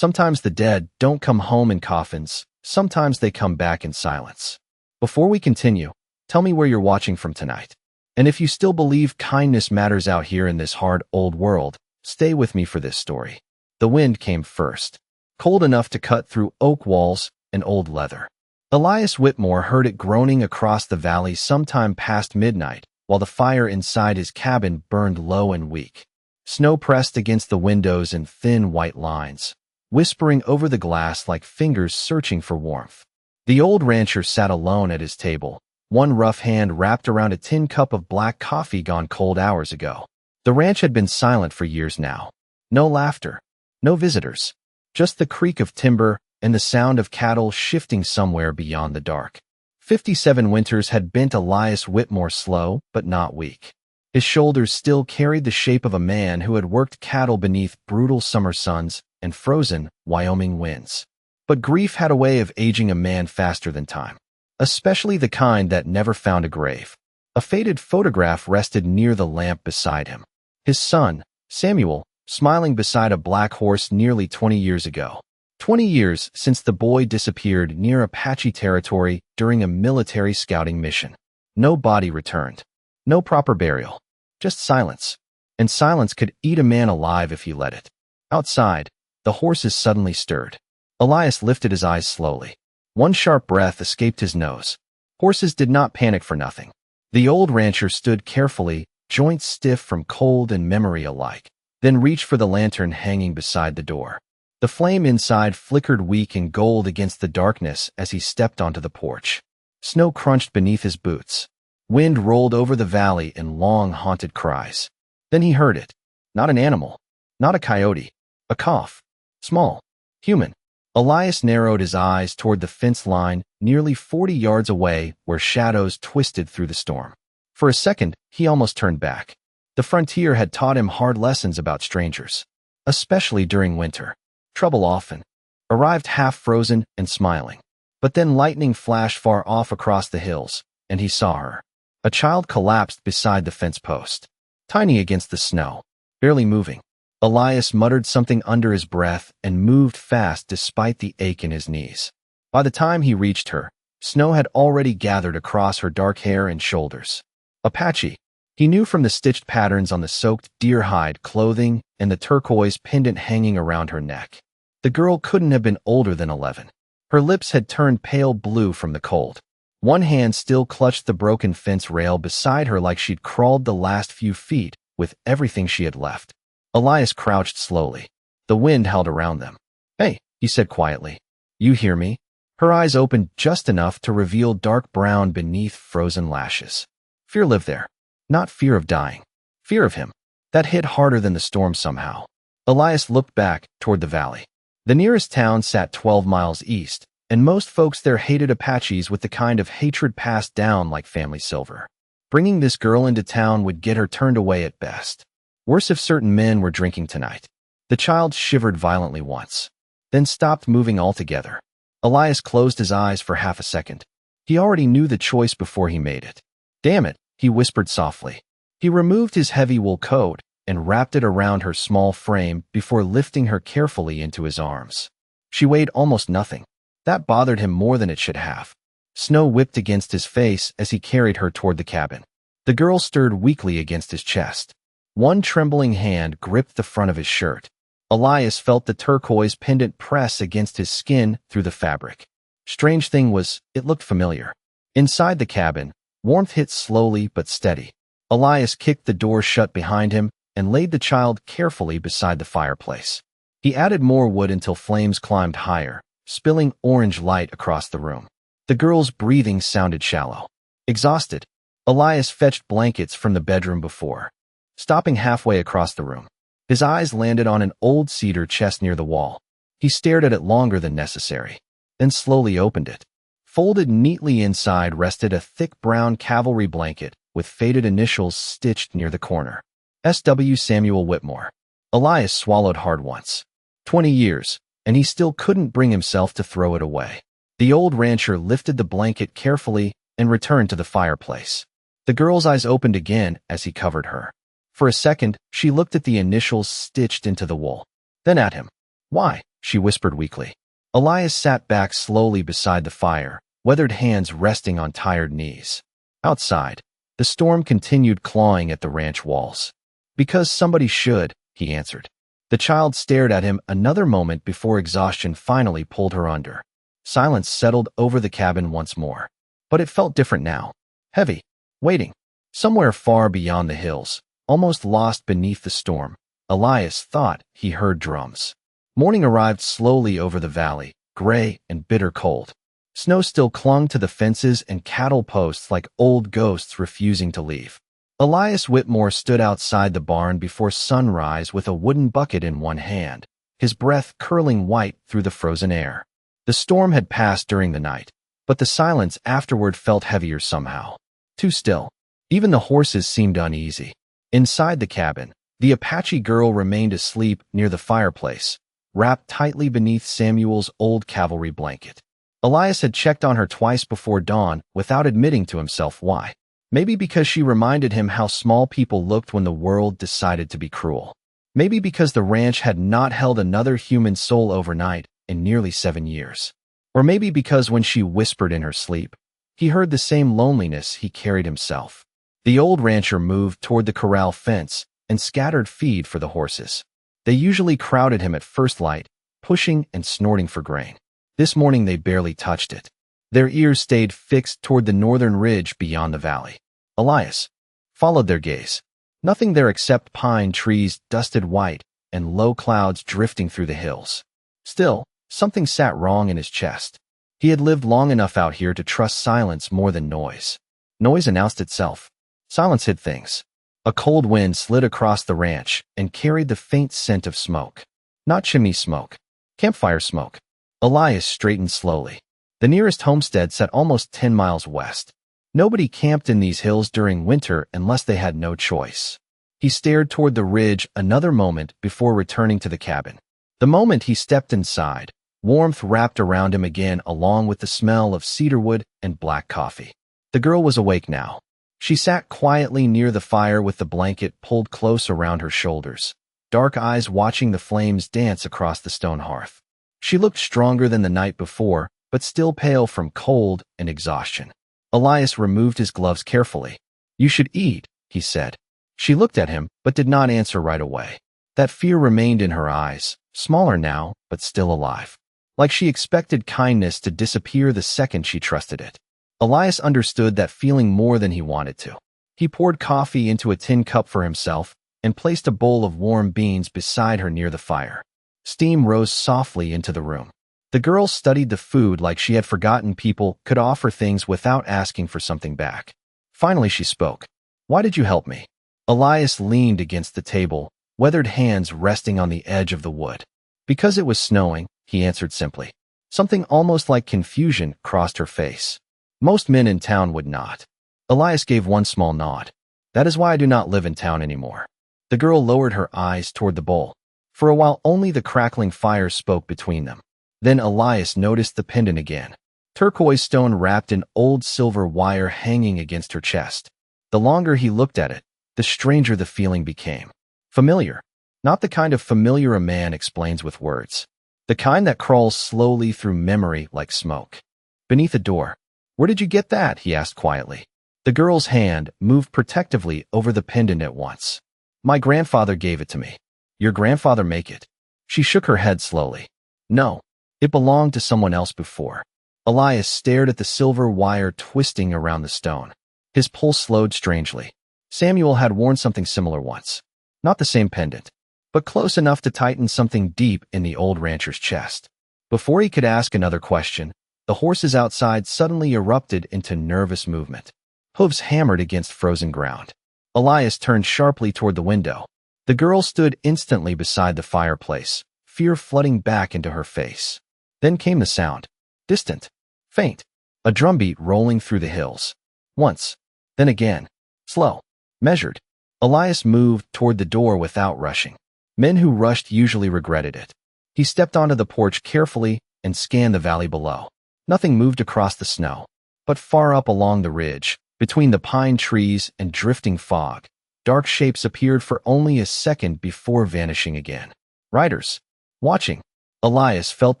Sometimes the dead don't come home in coffins, sometimes they come back in silence. Before we continue, tell me where you're watching from tonight. And if you still believe kindness matters out here in this hard old world, stay with me for this story. The wind came first, cold enough to cut through oak walls and old leather. Elias Whitmore heard it groaning across the valley sometime past midnight, while the fire inside his cabin burned low and weak. Snow pressed against the windows in thin white lines, whispering over the glass like fingers searching for warmth. The old rancher sat alone at his table, one rough hand wrapped around a tin cup of black coffee gone cold hours ago. The ranch had been silent for years now. No laughter, no visitors, just the creak of timber and the sound of cattle shifting somewhere beyond the dark. 57 winters had bent Elias Whitmore slow, but not weak. His shoulders still carried the shape of a man who had worked cattle beneath brutal summer suns and frozen Wyoming winds. But grief had a way of aging a man faster than time, especially the kind that never found a grave. A faded photograph rested near the lamp beside him. His son, Samuel, smiling beside a black horse nearly 20 years ago. 20 years since the boy disappeared near Apache territory during a military scouting mission. No body returned. No proper burial. Just silence. And silence could eat a man alive if he let it. Outside, the horses suddenly stirred. Elias lifted his eyes slowly. One sharp breath escaped his nose. Horses did not panic for nothing. The old rancher stood carefully, joints stiff from cold and memory alike, then reached for the lantern hanging beside the door. The flame inside flickered weak and gold against the darkness as he stepped onto the porch. Snow crunched beneath his boots. Wind rolled over the valley in long, haunted cries. Then he heard it. Not an animal. Not a coyote. A cough. Small. Human. Elias narrowed his eyes toward the fence line nearly 40 yards away where shadows twisted through the storm. For a second, he almost turned back. The frontier had taught him hard lessons about strangers, especially during winter. Trouble often arrived half-frozen and smiling. But then lightning flashed far off across the hills, and he saw her. A child collapsed beside the fence post, tiny against the snow, barely moving. Elias muttered something under his breath and moved fast despite the ache in his knees. By the time he reached her, snow had already gathered across her dark hair and shoulders. Apache, he knew from the stitched patterns on the soaked deer hide clothing and the turquoise pendant hanging around her neck. The girl couldn't have been older than 11. Her lips had turned pale blue from the cold. One hand still clutched the broken fence rail beside her like she'd crawled the last few feet with everything she had left. Elias crouched slowly. The wind howled around them. "Hey," he said quietly. "You hear me?" Her eyes opened just enough to reveal dark brown beneath frozen lashes. Fear lived there. Not fear of dying. Fear of him. That hit harder than the storm somehow. Elias looked back toward the valley. The nearest town sat 12 miles east, and most folks there hated Apaches with the kind of hatred passed down like family silver. Bringing this girl into town would get her turned away at best. Worse if certain men were drinking tonight. The child shivered violently once, then stopped moving altogether. Elias closed his eyes for half a second. He already knew the choice before he made it. "Damn it," he whispered softly. He removed his heavy wool coat and wrapped it around her small frame before lifting her carefully into his arms. She weighed almost nothing. That bothered him more than it should have. Snow whipped against his face as he carried her toward the cabin. The girl stirred weakly against his chest. One trembling hand gripped the front of his shirt. Elias felt the turquoise pendant press against his skin through the fabric. Strange thing was, it looked familiar. Inside the cabin, warmth hit slowly but steady. Elias kicked the door shut behind him and laid the child carefully beside the fireplace. He added more wood until flames climbed higher, spilling orange light across the room. The girl's breathing sounded shallow. Exhausted, Elias fetched blankets from the bedroom before, stopping halfway across the room. His eyes landed on an old cedar chest near the wall. He stared at it longer than necessary, then slowly opened it. Folded neatly inside rested a thick brown cavalry blanket with faded initials stitched near the corner. S.W. Samuel Whitmore. Elias swallowed hard once. 20 years, and he still couldn't bring himself to throw it away. The old rancher lifted the blanket carefully and returned to the fireplace. The girl's eyes opened again as he covered her. For a second, she looked at the initials stitched into the wool, then at him. "Why?" she whispered weakly. Elias sat back slowly beside the fire, weathered hands resting on tired knees. Outside, the storm continued clawing at the ranch walls. Because somebody should, he answered. The child stared at him another moment before exhaustion finally pulled her under. Silence settled over the cabin once more. But it felt different now. Heavy. Waiting. Somewhere far beyond the hills, almost lost beneath the storm, Elias thought he heard drums. Morning arrived slowly over the valley, gray and bitter cold. Snow still clung to the fences and cattle posts like old ghosts refusing to leave. Elias Whitmore stood outside the barn before sunrise with a wooden bucket in one hand, his breath curling white through the frozen air. The storm had passed during the night, but the silence afterward felt heavier somehow. Too still. Even the horses seemed uneasy. Inside the cabin, the Apache girl remained asleep near the fireplace, wrapped tightly beneath Samuel's old cavalry blanket. Elias had checked on her twice before dawn without admitting to himself why. Maybe because she reminded him how small people looked when the world decided to be cruel. Maybe because the ranch had not held another human soul overnight in nearly 7 years. Or maybe because when she whispered in her sleep, he heard the same loneliness he carried himself. The old rancher moved toward the corral fence and scattered feed for the horses. They usually crowded him at first light, pushing and snorting for grain. This morning they barely touched it. Their ears stayed fixed toward the northern ridge beyond the valley. Elias followed their gaze. Nothing there except pine trees dusted white and low clouds drifting through the hills. Still, something sat wrong in his chest. He had lived long enough out here to trust silence more than noise. Noise announced itself. Silence hid things. A cold wind slid across the ranch and carried the faint scent of smoke. Not chimney smoke. Campfire smoke. Elias straightened slowly. The nearest homestead sat almost 10 miles west. Nobody camped in these hills during winter unless they had no choice. He stared toward the ridge another moment before returning to the cabin. The moment he stepped inside, warmth wrapped around him again along with the smell of cedarwood and black coffee. The girl was awake now. She sat quietly near the fire with the blanket pulled close around her shoulders, dark eyes watching the flames dance across the stone hearth. She looked stronger than the night before, but still pale from cold and exhaustion. Elias removed his gloves carefully. "You should eat," he said. She looked at him, but did not answer right away. That fear remained in her eyes, smaller now, but still alive. Like she expected kindness to disappear the second she trusted it. Elias understood that feeling more than he wanted to. He poured coffee into a tin cup for himself and placed a bowl of warm beans beside her near the fire. Steam rose softly into the room. The girl studied the food like she had forgotten people could offer things without asking for something back. Finally she spoke. "Why did you help me?" Elias leaned against the table, weathered hands resting on the edge of the wood. "Because it was snowing," he answered simply. Something almost like confusion crossed her face. "Most men in town would not." Elias gave one small nod. "That is why I do not live in town anymore." The girl lowered her eyes toward the bowl. For a while only the crackling fire spoke between them. Then Elias noticed the pendant again. Turquoise stone wrapped in old silver wire hanging against her chest. The longer he looked at it, the stranger the feeling became. Familiar. Not the kind of familiar a man explains with words. The kind that crawls slowly through memory like smoke. Beneath a door. "Where did you get that?" he asked quietly. The girl's hand moved protectively over the pendant at once. "My grandfather gave it to me." "Your grandfather make it?" She shook her head slowly. "No. It belonged to someone else before." Elias stared at the silver wire twisting around the stone. His pulse slowed strangely. Samuel had worn something similar once. Not the same pendant, but close enough to tighten something deep in the old rancher's chest. Before he could ask another question, the horses outside suddenly erupted into nervous movement. Hooves hammered against frozen ground. Elias turned sharply toward the window. The girl stood instantly beside the fireplace, fear flooding back into her face. Then came the sound. Distant. Faint. A drumbeat rolling through the hills. Once. Then again. Slow. Measured. Elias moved toward the door without rushing. Men who rushed usually regretted it. He stepped onto the porch carefully and scanned the valley below. Nothing moved across the snow. But far up along the ridge, between the pine trees and drifting fog, dark shapes appeared for only a second before vanishing again. Riders. Watching. Elias felt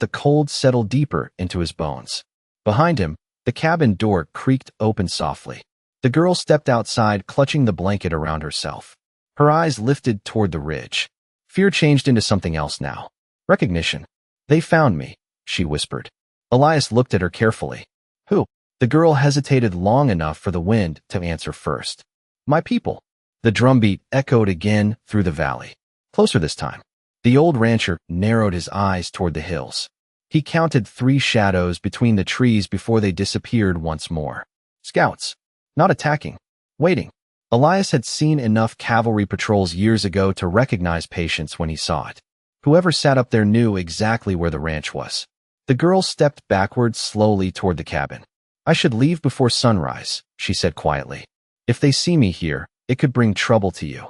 the cold settle deeper into his bones. Behind him, the cabin door creaked open softly. The girl stepped outside, clutching the blanket around herself. Her eyes lifted toward the ridge. Fear changed into something else now. Recognition. "They found me," she whispered. Elias looked at her carefully. "Who?" The girl hesitated long enough for the wind to answer first. "My people." The drumbeat echoed again through the valley. Closer this time. The old rancher narrowed his eyes toward the hills. He counted 3 shadows between the trees before they disappeared once more. Scouts. Not attacking. Waiting. Elias had seen enough cavalry patrols years ago to recognize patience when he saw it. Whoever sat up there knew exactly where the ranch was. The girl stepped backwards slowly toward the cabin. "I should leave before sunrise," she said quietly. "If they see me here, it could bring trouble to you."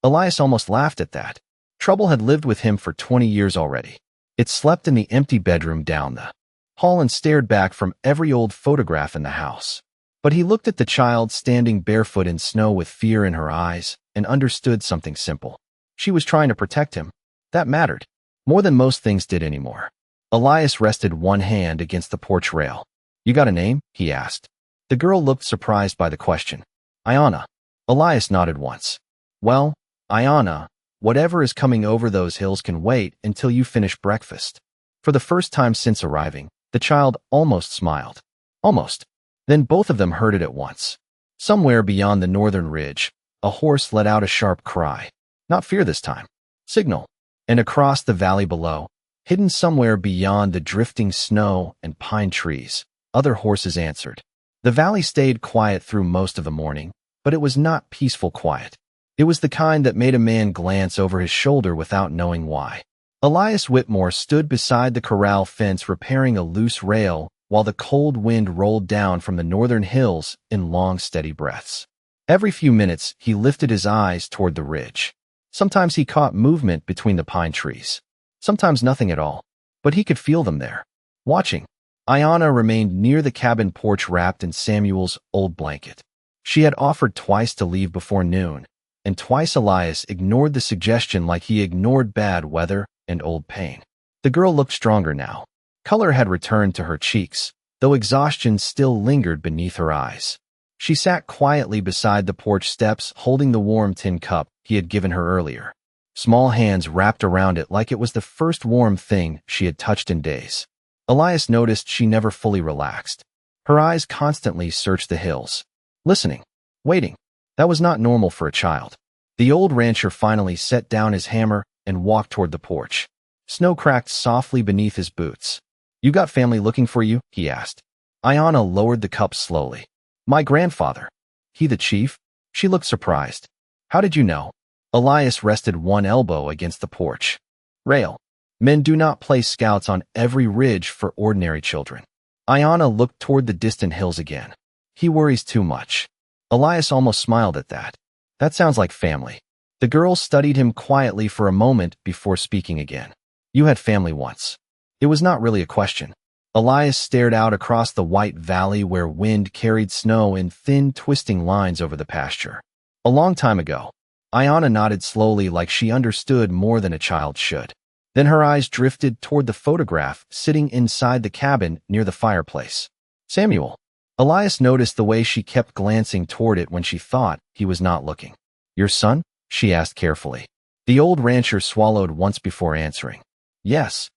Elias almost laughed at that. Trouble had lived with him for 20 years already. It slept in the empty bedroom down the hall and stared back from every old photograph in the house. But he looked at the child standing barefoot in snow with fear in her eyes and understood something simple. She was trying to protect him. That mattered. More than most things did anymore. Elias rested one hand against the porch rail. "You got a name?" he asked. The girl looked surprised by the question. "Ayana." Elias nodded once. "Well, Ayana, whatever is coming over those hills can wait until you finish breakfast." For the first time since arriving, the child almost smiled. Almost. Then both of them heard it at once. Somewhere beyond the northern ridge, a horse let out a sharp cry. Not fear this time. Signal. And across the valley below, hidden somewhere beyond the drifting snow and pine trees, other horses answered. The valley stayed quiet through most of the morning, but it was not peaceful quiet. It was the kind that made a man glance over his shoulder without knowing why. Elias Whitmore stood beside the corral fence repairing a loose rail while the cold wind rolled down from the northern hills in long, steady breaths. Every few minutes, he lifted his eyes toward the ridge. Sometimes he caught movement between the pine trees. Sometimes nothing at all. But he could feel them there, watching. Ayana remained near the cabin porch wrapped in Samuel's old blanket. She had offered twice to leave before noon, and twice Elias ignored the suggestion like he ignored bad weather and old pain. The girl looked stronger now. Color had returned to her cheeks, though exhaustion still lingered beneath her eyes. She sat quietly beside the porch steps, holding the warm tin cup he had given her earlier. Small hands wrapped around it like it was the first warm thing she had touched in days. Elias noticed she never fully relaxed. Her eyes constantly searched the hills. Listening. Waiting. That was not normal for a child. The old rancher finally set down his hammer and walked toward the porch. Snow cracked softly beneath his boots. "You got family looking for you?" he asked. Ayana lowered the cup slowly. "My grandfather." "He the chief?" She looked surprised. "How did you know?" Elias rested one elbow against the porch. "Rail. Men do not place scouts on every ridge for ordinary children." Ayana looked toward the distant hills again. "He worries too much." Elias almost smiled at that. "That sounds like family." The girl studied him quietly for a moment before speaking again. "You had family once." It was not really a question. Elias stared out across the white valley where wind carried snow in thin, twisting lines over the pasture. "A long time ago." Ayana nodded slowly like she understood more than a child should. Then her eyes drifted toward the photograph sitting inside the cabin near the fireplace. "Samuel." Elias noticed the way she kept glancing toward it when she thought he was not looking. "Your son?" she asked carefully. The old rancher swallowed once before answering. "Yes."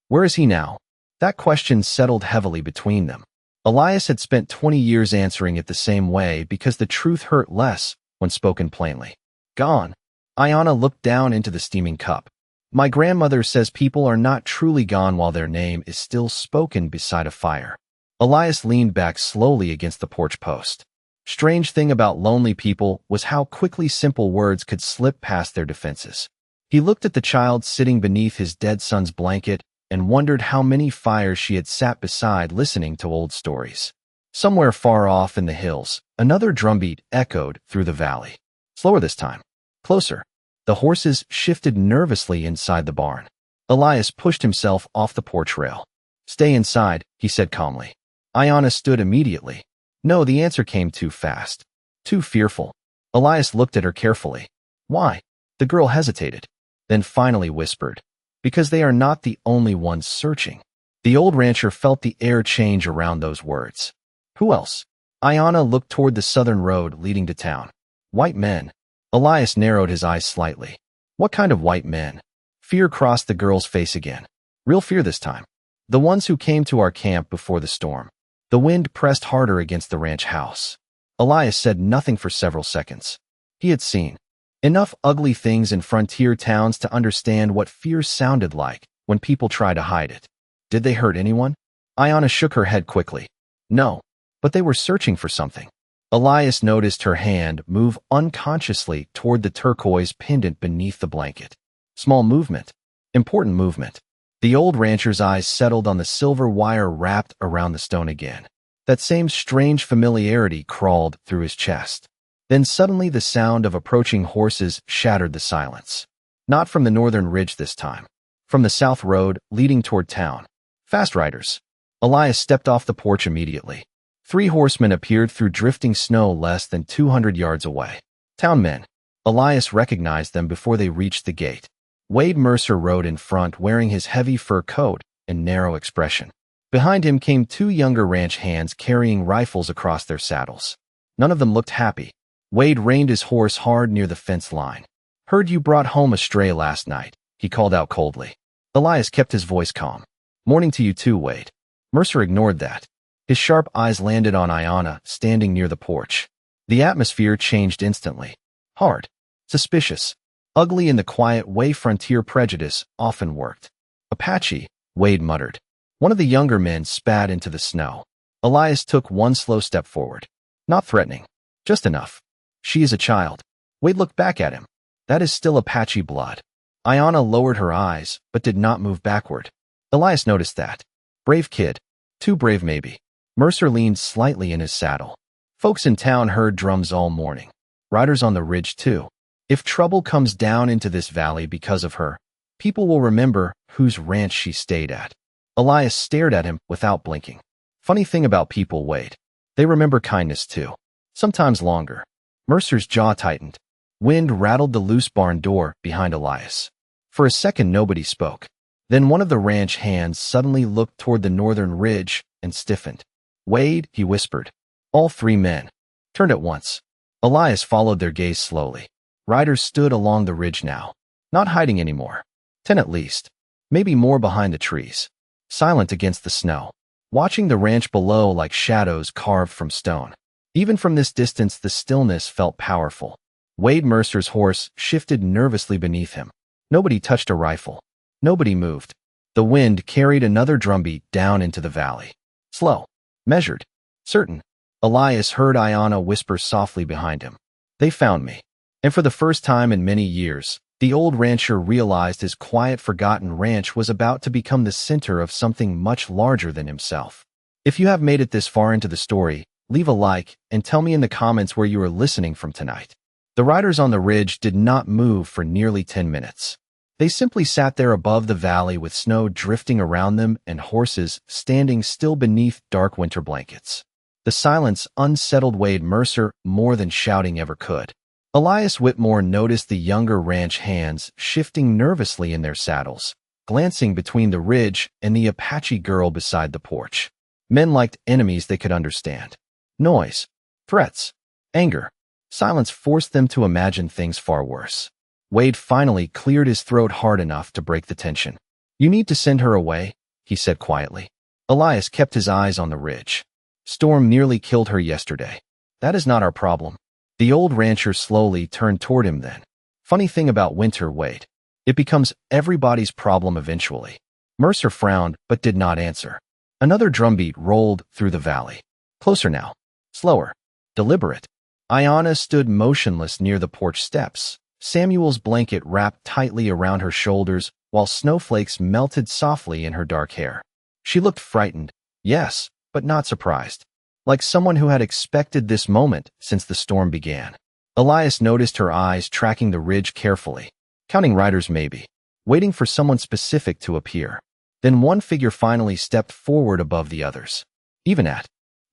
"Where is he now?" That question settled heavily between them. Elias had spent 20 years answering it the same way because the truth hurt less when spoken plainly. "Gone." Ayana looked down into the steaming cup. "My grandmother says people are not truly gone while their name is still spoken beside a fire." Elias leaned back slowly against the porch post. Strange thing about lonely people was how quickly simple words could slip past their defenses. He looked at the child sitting beneath his dead son's blanket and wondered how many fires she had sat beside listening to old stories. Somewhere far off in the hills, another drumbeat echoed through the valley. Slower this time. Closer. The horses shifted nervously inside the barn. Elias pushed himself off the porch rail. "Stay inside," he said calmly. Ayana stood immediately. No, the answer came too fast. Too fearful. Elias looked at her carefully. "Why?" The girl hesitated, then finally whispered, because they are not the only ones searching. The old rancher felt the air change around those words. Who else? Ayanna looked toward the southern road leading to town. White men. Elias narrowed his eyes slightly. What kind of white men? Fear crossed the girl's face again. Real fear this time. The ones who came to our camp before the storm. The wind pressed harder against the ranch house. Elias said nothing for several seconds. He had seen enough ugly things in frontier towns to understand what fear sounded like when people try to hide it. Did they hurt anyone? Ayanna shook her head quickly. No, but they were searching for something. Elias noticed her hand move unconsciously toward the turquoise pendant beneath the blanket. Small movement. Important movement. The old rancher's eyes settled on the silver wire wrapped around the stone again. That same strange familiarity crawled through his chest. Then suddenly the sound of approaching horses shattered the silence. Not from the northern ridge this time. From the south road leading toward town. Fast riders. Elias stepped off the porch immediately. 3 horsemen appeared through drifting snow less than 200 yards away. Townsmen. Elias recognized them before they reached the gate. Wade Mercer rode in front wearing his heavy fur coat and narrow expression. Behind him came 2 younger ranch hands carrying rifles across their saddles. None of them looked happy. Wade reined his horse hard near the fence line. Heard you brought home a stray last night, he called out coldly. Elias kept his voice calm. Morning to you too, Wade. Mercer ignored that. His sharp eyes landed on Ayanna, standing near the porch. The atmosphere changed instantly. Hard. Suspicious. Ugly in the quiet way frontier prejudice often worked. Apache, Wade muttered. One of the younger men spat into the snow. Elias took one slow step forward. Not threatening. Just enough. She is a child. Wade looked back at him. That is still Apache blood. Ayanna lowered her eyes, but did not move backward. Elias noticed that. Brave kid. Too brave maybe. Mercer leaned slightly in his saddle. Folks in town heard drums all morning. Riders on the ridge too. If trouble comes down into this valley because of her, people will remember whose ranch she stayed at. Elias stared at him without blinking. Funny thing about people, Wade. They remember kindness too. Sometimes longer. Mercer's jaw tightened. Wind rattled the loose barn door behind Elias. For a second nobody spoke. Then one of the ranch hands suddenly looked toward the northern ridge and stiffened. Wade, he whispered. All 3 men turned at once. Elias followed their gaze slowly. Riders stood along the ridge now. Not hiding anymore. 10 at least. Maybe more behind the trees. Silent against the snow. Watching the ranch below like shadows carved from stone. Even from this distance the stillness felt powerful. Wade Mercer's horse shifted nervously beneath him. Nobody touched a rifle. Nobody moved. The wind carried another drumbeat down into the valley. Slow. Measured. Certain. Elias heard Ayanna whisper softly behind him. They found me. And for the first time in many years, the old rancher realized his quiet, forgotten ranch was about to become the center of something much larger than himself. If you have made it this far into the story, leave a like and tell me in the comments where you are listening from tonight. The riders on the ridge did not move for nearly 10 minutes. They simply sat there above the valley with snow drifting around them and horses standing still beneath dark winter blankets. The silence unsettled Wade Mercer more than shouting ever could. Elias Whitmore noticed the younger ranch hands shifting nervously in their saddles, glancing between the ridge and the Apache girl beside the porch. Men liked enemies they could understand. Noise, threats, anger. Silence forced them to imagine things far worse. Wade finally cleared his throat hard enough to break the tension. You need to send her away, he said quietly. Elias kept his eyes on the ridge. Storm nearly killed her yesterday. That is not our problem. The old rancher slowly turned toward him then. Funny thing about winter, Wade. It becomes everybody's problem eventually. Mercer frowned but did not answer. Another drumbeat rolled through the valley. Closer now. Slower. Deliberate. Ayanna stood motionless near the porch steps. Samuel's blanket wrapped tightly around her shoulders while snowflakes melted softly in her dark hair. She looked frightened, yes, but not surprised. Like someone who had expected this moment since the storm began. Elias noticed her eyes tracking the ridge carefully, counting riders maybe, waiting for someone specific to appear. Then one figure finally stepped forward above the others. Even at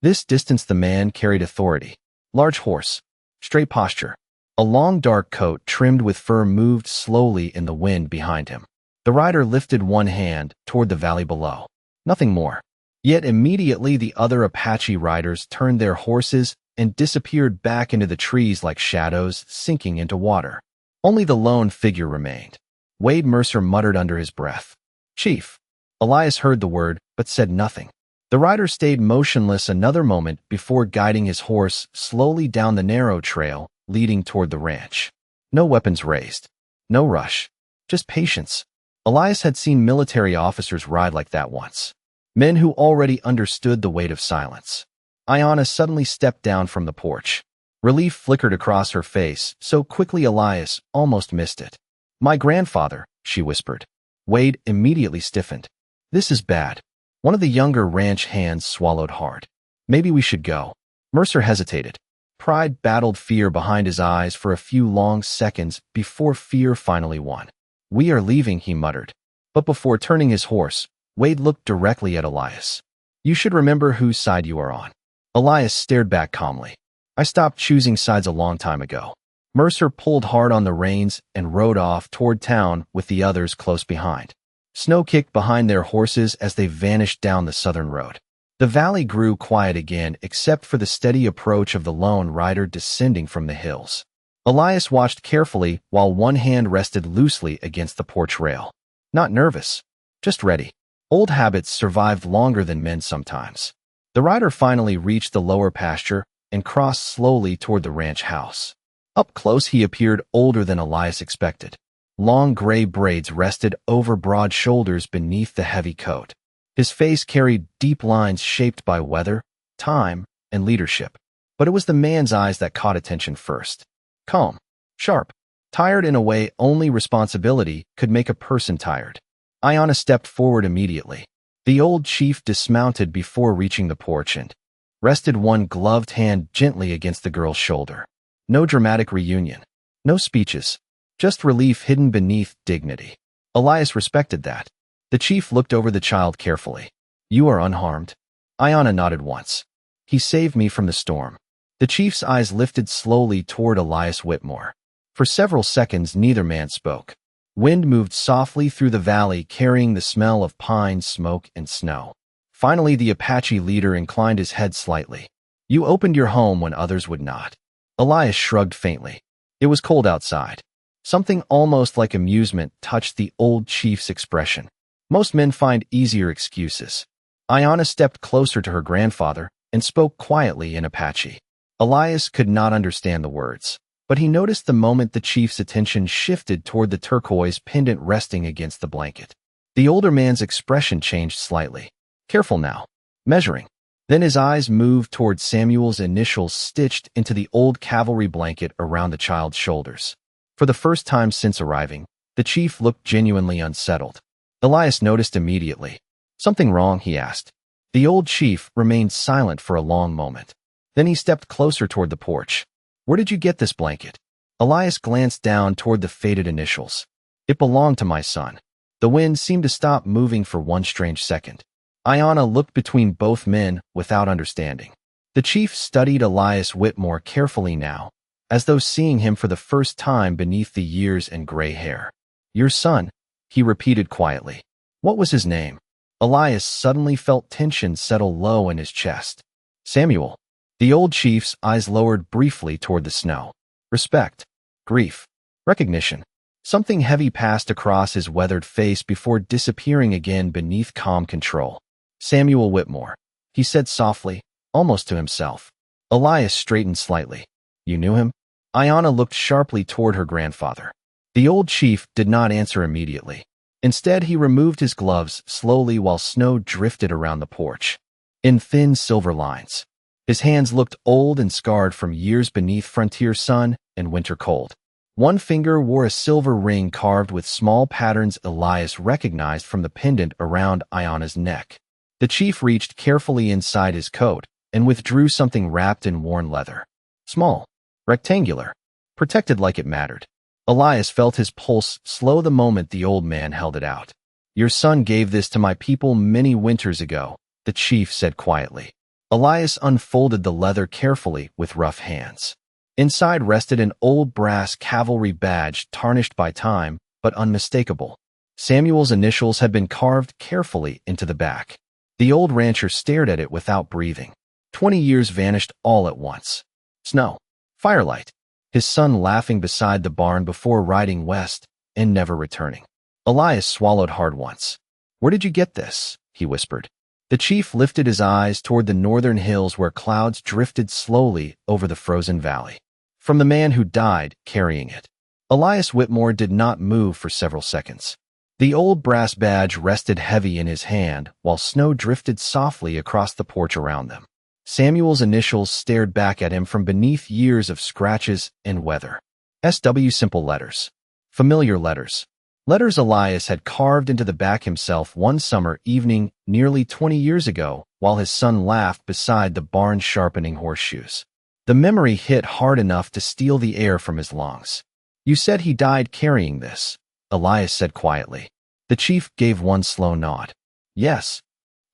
this distance the man carried authority. Large horse, straight posture. A long dark coat trimmed with fur moved slowly in the wind behind him. The rider lifted one hand toward the valley below. Nothing more. Yet immediately the other Apache riders turned their horses and disappeared back into the trees like shadows sinking into water. Only the lone figure remained. Wade Mercer muttered under his breath. "Chief." Elias heard the word, but said nothing. The rider stayed motionless another moment before guiding his horse slowly down the narrow trail leading toward the ranch. No weapons raised. No rush. Just patience. Elias had seen military officers ride like that once. Men who already understood the weight of silence. Ayanna suddenly stepped down from the porch. Relief flickered across her face so quickly Elias almost missed it. "My grandfather," she whispered. Wade immediately stiffened. "This is bad." One of the younger ranch hands swallowed hard. "Maybe we should go." Mercer hesitated. Pride battled fear behind his eyes for a few long seconds before fear finally won. "We are leaving," he muttered. But before turning his horse, Wade looked directly at Elias. "You should remember whose side you are on." Elias stared back calmly. "I stopped choosing sides a long time ago." Mercer pulled hard on the reins and rode off toward town with the others close behind. Snow kicked behind their horses as they vanished down the southern road. The valley grew quiet again except for the steady approach of the lone rider descending from the hills. Elias watched carefully while one hand rested loosely against the porch rail. Not nervous, just ready. Old habits survived longer than men sometimes. The rider finally reached the lower pasture and crossed slowly toward the ranch house. Up close he appeared older than Elias expected. Long gray braids rested over broad shoulders beneath the heavy coat. His face carried deep lines shaped by weather, time, and leadership. But it was the man's eyes that caught attention first. Calm, sharp, tired in a way only responsibility could make a person tired. Ayanna stepped forward immediately. The old chief dismounted before reaching the porch and rested one gloved hand gently against the girl's shoulder. No dramatic reunion. No speeches. Just relief hidden beneath dignity. Elias respected that. The chief looked over the child carefully. "You are unharmed?" Ayanna nodded once. "He saved me from the storm." The chief's eyes lifted slowly toward Elias Whitmore. For several seconds neither man spoke. Wind moved softly through the valley carrying the smell of pine, smoke, and snow. Finally the Apache leader inclined his head slightly. "You opened your home when others would not." Elias shrugged faintly. It was cold outside. Something almost like amusement touched the old chief's expression. Most men find easier excuses. Ayanna stepped closer to her grandfather and spoke quietly in Apache. Elias could not understand the words, but he noticed the moment the chief's attention shifted toward the turquoise pendant resting against the blanket. The older man's expression changed slightly. Careful now. Measuring. Then his eyes moved toward Samuel's initials stitched into the old cavalry blanket around the child's shoulders. For the first time since arriving, the chief looked genuinely unsettled. Elias noticed immediately. "Something wrong?" he asked. The old chief remained silent for a long moment. Then he stepped closer toward the porch. "Where did you get this blanket?" Elias glanced down toward the faded initials. "It belonged to my son." The wind seemed to stop moving for one strange second. Ayanna looked between both men without understanding. The chief studied Elias Whitmore carefully now, as though seeing him for the first time beneath the years and gray hair. "Your son," he repeated quietly. "What was his name?" Elias suddenly felt tension settle low in his chest. "Samuel." The old chief's eyes lowered briefly toward the snow. Respect. Grief. Recognition. Something heavy passed across his weathered face before disappearing again beneath calm control. "Samuel Whitmore," he said softly, almost to himself. Elias straightened slightly. "You knew him?" Ayanna looked sharply toward her grandfather. The old chief did not answer immediately. Instead, he removed his gloves slowly while snow drifted around the porch. In thin silver lines. His hands looked old and scarred from years beneath frontier sun and winter cold. One finger wore a silver ring carved with small patterns Elias recognized from the pendant around Ayanna's neck. The chief reached carefully inside his coat and withdrew something wrapped in worn leather. Small. Rectangular. Protected like it mattered. Elias felt his pulse slow the moment the old man held it out. "Your son gave this to my people many winters ago," the chief said quietly. Elias unfolded the leather carefully with rough hands. Inside rested an old brass cavalry badge tarnished by time, but unmistakable. Samuel's initials had been carved carefully into the back. The old rancher stared at it without breathing. 20 years vanished all at once. Snow. Firelight. His son laughing beside the barn before riding west and never returning. Elias swallowed hard once. "Where did you get this?" he whispered. The chief lifted his eyes toward the northern hills where clouds drifted slowly over the frozen valley. "From the man who died carrying it." Elias Whitmore did not move for several seconds. The old brass badge rested heavy in his hand while snow drifted softly across the porch around them. Samuel's initials stared back at him from beneath years of scratches and weather. SW simple letters. Familiar letters. Letters Elias had carved into the back himself one summer evening nearly 20 years ago while his son laughed beside the barn sharpening horseshoes. The memory hit hard enough to steal the air from his lungs. "You said he died carrying this," Elias said quietly. The chief gave one slow nod. "Yes."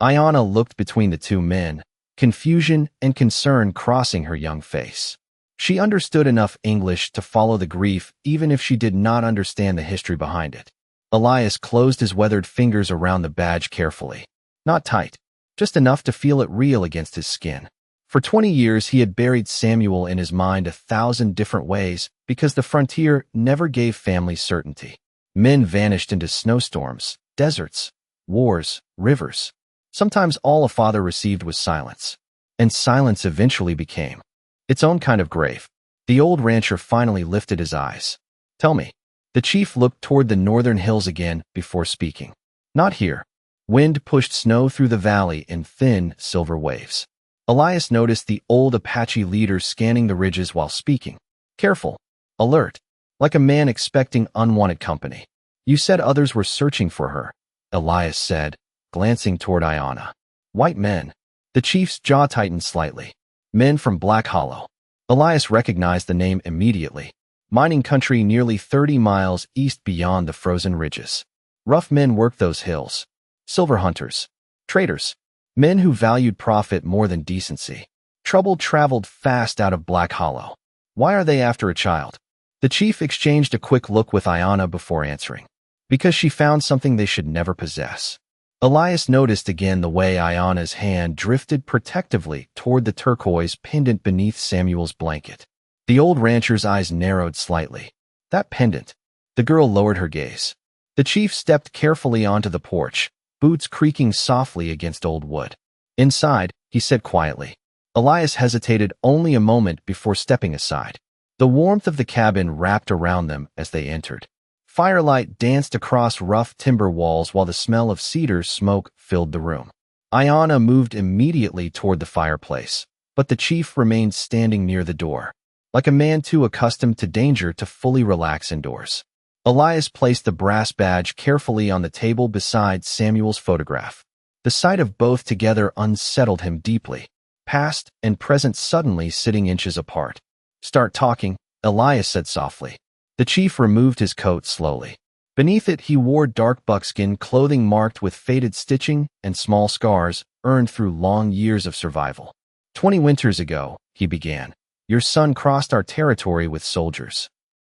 Ayanna looked between the two men, confusion and concern crossing her young face. She understood enough English to follow the grief even if she did not understand the history behind it. Elias closed his weathered fingers around the badge carefully. Not tight, just enough to feel it real against his skin. For 20 years he had buried Samuel in his mind 1,000 different ways because the frontier never gave family certainty. Men vanished into snowstorms, deserts, wars, rivers. Sometimes all a father received was silence. And silence eventually became its own kind of grave. The old rancher finally lifted his eyes. "Tell me." The chief looked toward the northern hills again before speaking. "Not here." Wind pushed snow through the valley in thin, silver waves. Elias noticed the old Apache leader scanning the ridges while speaking. Careful, alert, like a man expecting unwanted company. "You said others were searching for her," Elias said, glancing toward Ayanna. "White men." The chief's jaw tightened slightly. "Men from Black Hollow." Elias recognized the name immediately. Mining country nearly 30 miles east beyond the frozen ridges. Rough men worked those hills. Silver hunters. Traders. Men who valued profit more than decency. Trouble traveled fast out of Black Hollow. "Why are they after a child?" The chief exchanged a quick look with Ayanna before answering. "Because she found something they should never possess." Elias noticed again the way Ayanna's hand drifted protectively toward the turquoise pendant beneath Samuel's blanket. The old rancher's eyes narrowed slightly. "That pendant." The girl lowered her gaze. The chief stepped carefully onto the porch, boots creaking softly against old wood. "Inside," he said quietly. Elias hesitated only a moment before stepping aside. The warmth of the cabin wrapped around them as they entered. Firelight danced across rough timber walls while the smell of cedar smoke filled the room. Ayanna moved immediately toward the fireplace, but the chief remained standing near the door, like a man too accustomed to danger to fully relax indoors. Elias placed the brass badge carefully on the table beside Samuel's photograph. The sight of both together unsettled him deeply, past and present suddenly sitting inches apart. "Start talking," Elias said softly. The chief removed his coat slowly. Beneath it he wore dark buckskin clothing marked with faded stitching and small scars earned through long years of survival. 20 winters ago," he began, "your son crossed our territory with soldiers."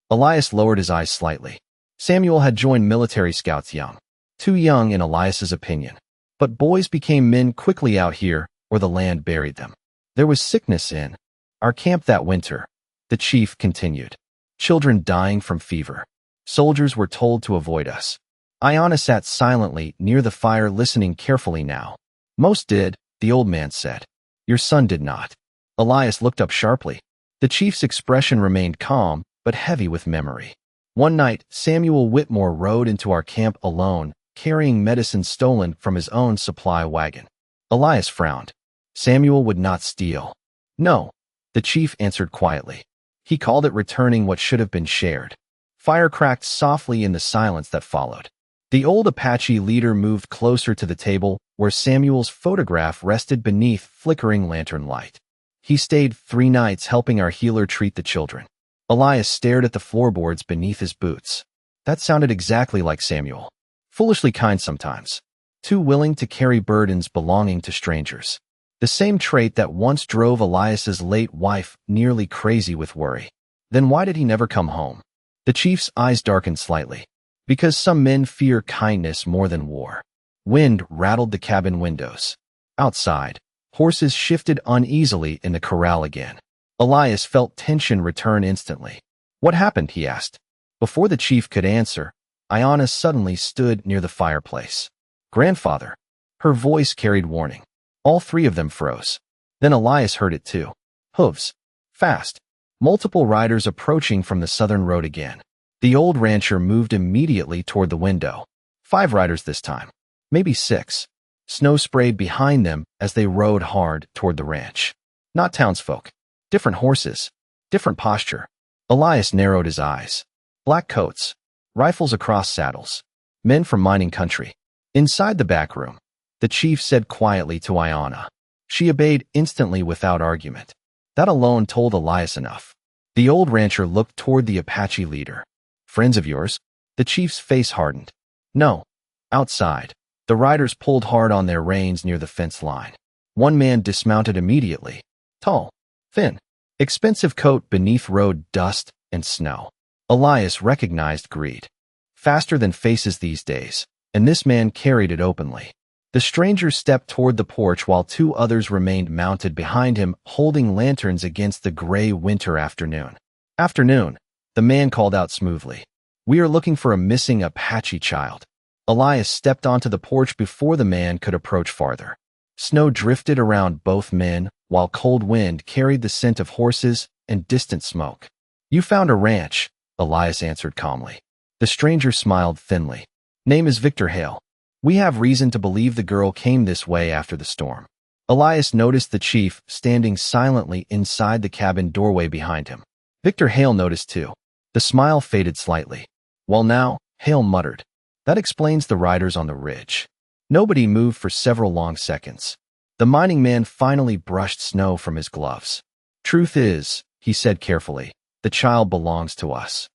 Elias lowered his eyes slightly. Samuel had joined military scouts young. Too young in Elias's opinion. But boys became men quickly out here, or the land buried them. "There was sickness in our camp that winter," the chief continued. "Children dying from fever. Soldiers were told to avoid us." Ayanna sat silently near the fire listening carefully now. "Most did," the old man said. "Your son did not." Elias looked up sharply. The chief's expression remained calm, but heavy with memory. "One night, Samuel Whitmore rode into our camp alone, carrying medicine stolen from his own supply wagon." Elias frowned. "Samuel would not steal." "No," the chief answered quietly. "He called it returning what should have been shared." Fire cracked softly in the silence that followed. The old Apache leader moved closer to the table where Samuel's photograph rested beneath flickering lantern light. "He stayed 3 nights helping our healer treat the children." Elias stared at the floorboards beneath his boots. That sounded exactly like Samuel. Foolishly kind sometimes. Too willing to carry burdens belonging to strangers. The same trait that once drove Elias's late wife nearly crazy with worry. Then why did he never come home? The chief's eyes darkened slightly. Because some men fear kindness more than war. Wind rattled the cabin windows. Outside, horses shifted uneasily in the corral again. Elias felt tension return instantly. What happened? He asked. Before the chief could answer, Iana suddenly stood near the fireplace. Grandfather. Her voice carried warning. All three of them froze. Then Elias heard it too. Hooves. Fast. Multiple riders approaching from the southern road again. The old rancher moved immediately toward the window. 5 riders this time. Maybe 6. Snow sprayed behind them as they rode hard toward the ranch. Not townsfolk. Different horses. Different posture. Elias narrowed his eyes. Black coats. Rifles across saddles. Men from mining country. Inside the back room, the chief said quietly to Iana. She obeyed instantly without argument. That alone told Elias enough. The old rancher looked toward the Apache leader. Friends of yours? The chief's face hardened. No. Outside, the riders pulled hard on their reins near the fence line. One man dismounted immediately. Tall, thin, expensive coat beneath rode dust and snow. Elias recognized greed. Faster than faces these days, and this man carried it openly. The stranger stepped toward the porch while 2 others remained mounted behind him, holding lanterns against the gray winter afternoon. Afternoon, the man called out smoothly. We are looking for a missing Apache child. Elias stepped onto the porch before the man could approach farther. Snow drifted around both men, while cold wind carried the scent of horses and distant smoke. You found a ranch, Elias answered calmly. The stranger smiled thinly. Name is Victor Hale. We have reason to believe the girl came this way after the storm. Elias noticed the chief standing silently inside the cabin doorway behind him. Victor Hale noticed too. The smile faded slightly. Well now, Hale muttered. That explains the riders on the ridge. Nobody moved for several long seconds. The mining man finally brushed snow from his gloves. Truth is, he said carefully, the child belongs to us.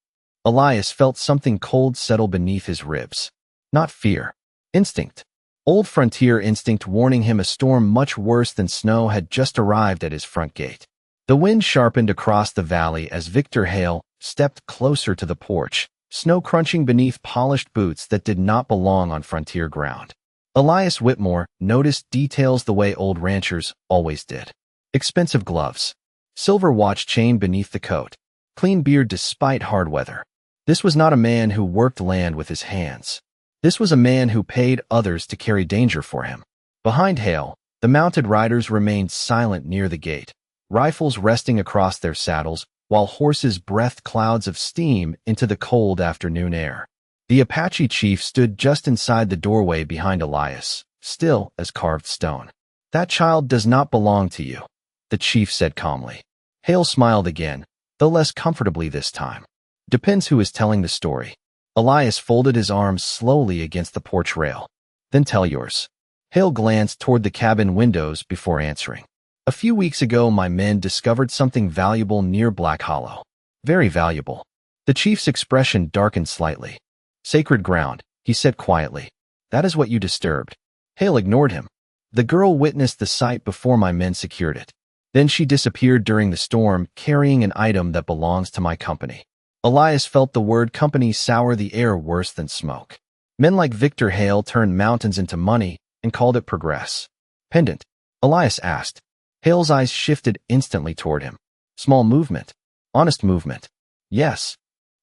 Elias felt something cold settle beneath his ribs. Not fear. Instinct. Old frontier instinct warning him a storm much worse than snow had just arrived at his front gate. The wind sharpened across the valley as Victor Hale stepped closer to the porch, snow crunching beneath polished boots that did not belong on frontier ground. Elias Whitmore noticed details the way old ranchers always did. Expensive gloves. Silver watch chain beneath the coat. Clean beard despite hard weather. This was not a man who worked land with his hands. This was a man who paid others to carry danger for him. Behind Hale, the mounted riders remained silent near the gate, rifles resting across their saddles, while horses breathed clouds of steam into the cold afternoon air. The Apache chief stood just inside the doorway behind Elias, still as carved stone. That child does not belong to you, the chief said calmly. Hale smiled again, though less comfortably this time. Depends who is telling the story. Elias folded his arms slowly against the porch rail. Then tell yours. Hale glanced toward the cabin windows before answering. A few weeks ago, my men discovered something valuable near Black Hollow. Very valuable. The chief's expression darkened slightly. Sacred ground, he said quietly. That is what you disturbed. Hale ignored him. The girl witnessed the sight before my men secured it. Then she disappeared during the storm, carrying an item that belongs to my company. Elias felt the word company sour the air worse than smoke. Men like Victor Hale turned mountains into money and called it progress. Pendant? Elias asked. Hale's eyes shifted instantly toward him. Small movement. Honest movement. Yes.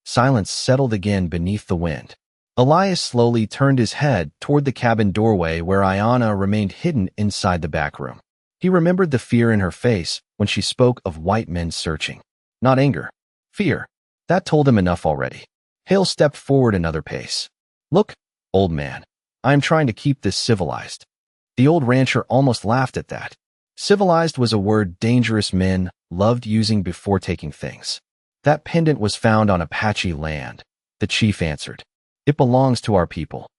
Silence settled again beneath the wind. Elias slowly turned his head toward the cabin doorway where Iana remained hidden inside the back room. He remembered the fear in her face when she spoke of white men searching. Not anger. Fear. That told him enough already. Hale stepped forward another pace. Look, old man, I am trying to keep this civilized. The old rancher almost laughed at that. Civilized was a word dangerous men loved using before taking things. That pendant was found on Apache land, the chief answered. It belongs to our people.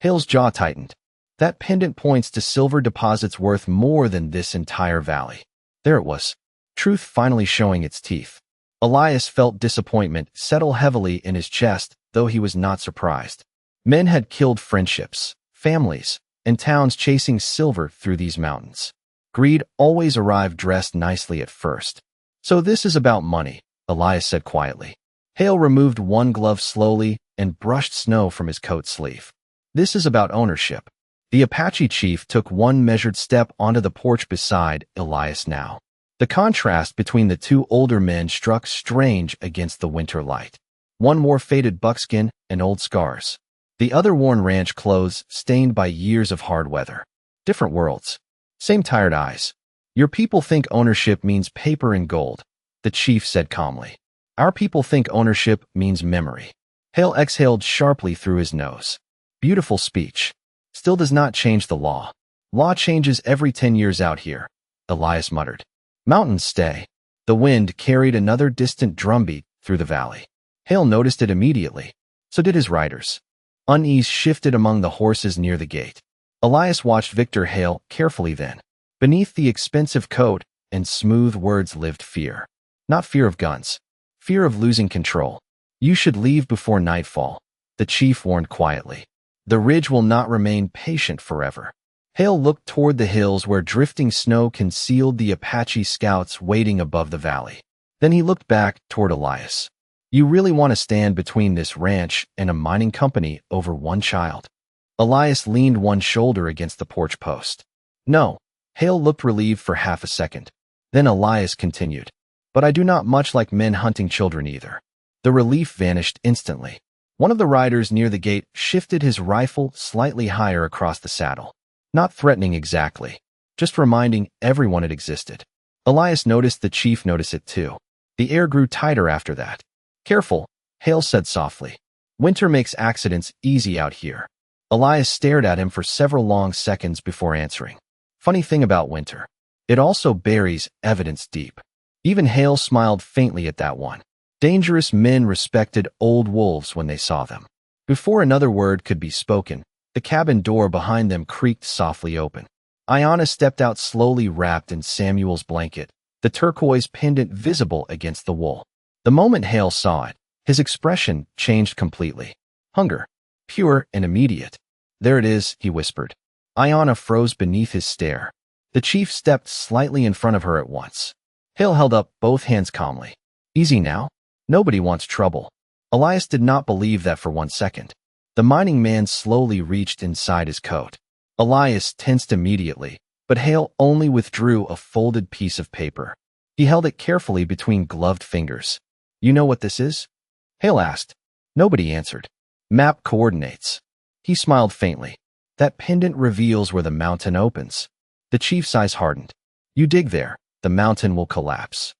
Hale's jaw tightened. That pendant points to silver deposits worth more than this entire valley. There it was. Truth finally showing its teeth. Elias felt disappointment settle heavily in his chest, though he was not surprised. Men had killed friendships, families, and towns chasing silver through these mountains. Greed always arrived dressed nicely at first. So this is about money, Elias said quietly. Hale removed one glove slowly, and brushed snow from his coat sleeve. This is about ownership. The Apache chief took one measured step onto the porch beside Elias now. The contrast between the two older men struck strange against the winter light. One wore faded buckskin and old scars. The other worn ranch clothes stained by years of hard weather. Different worlds. Same tired eyes. Your people think ownership means paper and gold, the chief said calmly. Our people think ownership means memory. Hale exhaled sharply through his nose. Beautiful speech. Still does not change the law. Law changes every 10 years out here, Elias muttered. Mountains stay. The wind carried another distant drumbeat through the valley. Hale noticed it immediately. So did his riders. Unease shifted among the horses near the gate. Elias watched Victor Hale carefully then. Beneath the expensive coat and smooth words lived fear. Not fear of guns. Fear of losing control. You should leave before nightfall, the chief warned quietly. The ridge will not remain patient forever. Hale looked toward the hills where drifting snow concealed the Apache scouts waiting above the valley. Then he looked back toward Elias. You really want to stand between this ranch and a mining company over one child? Elias leaned one shoulder against the porch post. No. Hale looked relieved for half a second. Then Elias continued. But I do not much like men hunting children either. The relief vanished instantly. One of the riders near the gate shifted his rifle slightly higher across the saddle. Not threatening exactly, just reminding everyone it existed. Elias noticed the chief noticed it too. The air grew tighter after that. Careful, Hale said softly. Winter makes accidents easy out here. Elias stared at him for several long seconds before answering. Funny thing about winter. It also buries evidence deep. Even Hale smiled faintly at that one. Dangerous men respected old wolves when they saw them. Before another word could be spoken, the cabin door behind them creaked softly open. Ayanna stepped out slowly wrapped in Samuel's blanket, the turquoise pendant visible against the wool. The moment Hale saw it, his expression changed completely. Hunger. Pure and immediate. There it is, he whispered. Ayanna froze beneath his stare. The chief stepped slightly in front of her at once. Hale held up both hands calmly. Easy now. Nobody wants trouble. Elias did not believe that for 1 second. The mining man slowly reached inside his coat. Elias tensed immediately, but Hale only withdrew a folded piece of paper. He held it carefully between gloved fingers. You know what this is? Hale asked. Nobody answered. Map coordinates. He smiled faintly. That pendant reveals where the mountain opens. The chief's eyes hardened. You dig there, the mountain will collapse.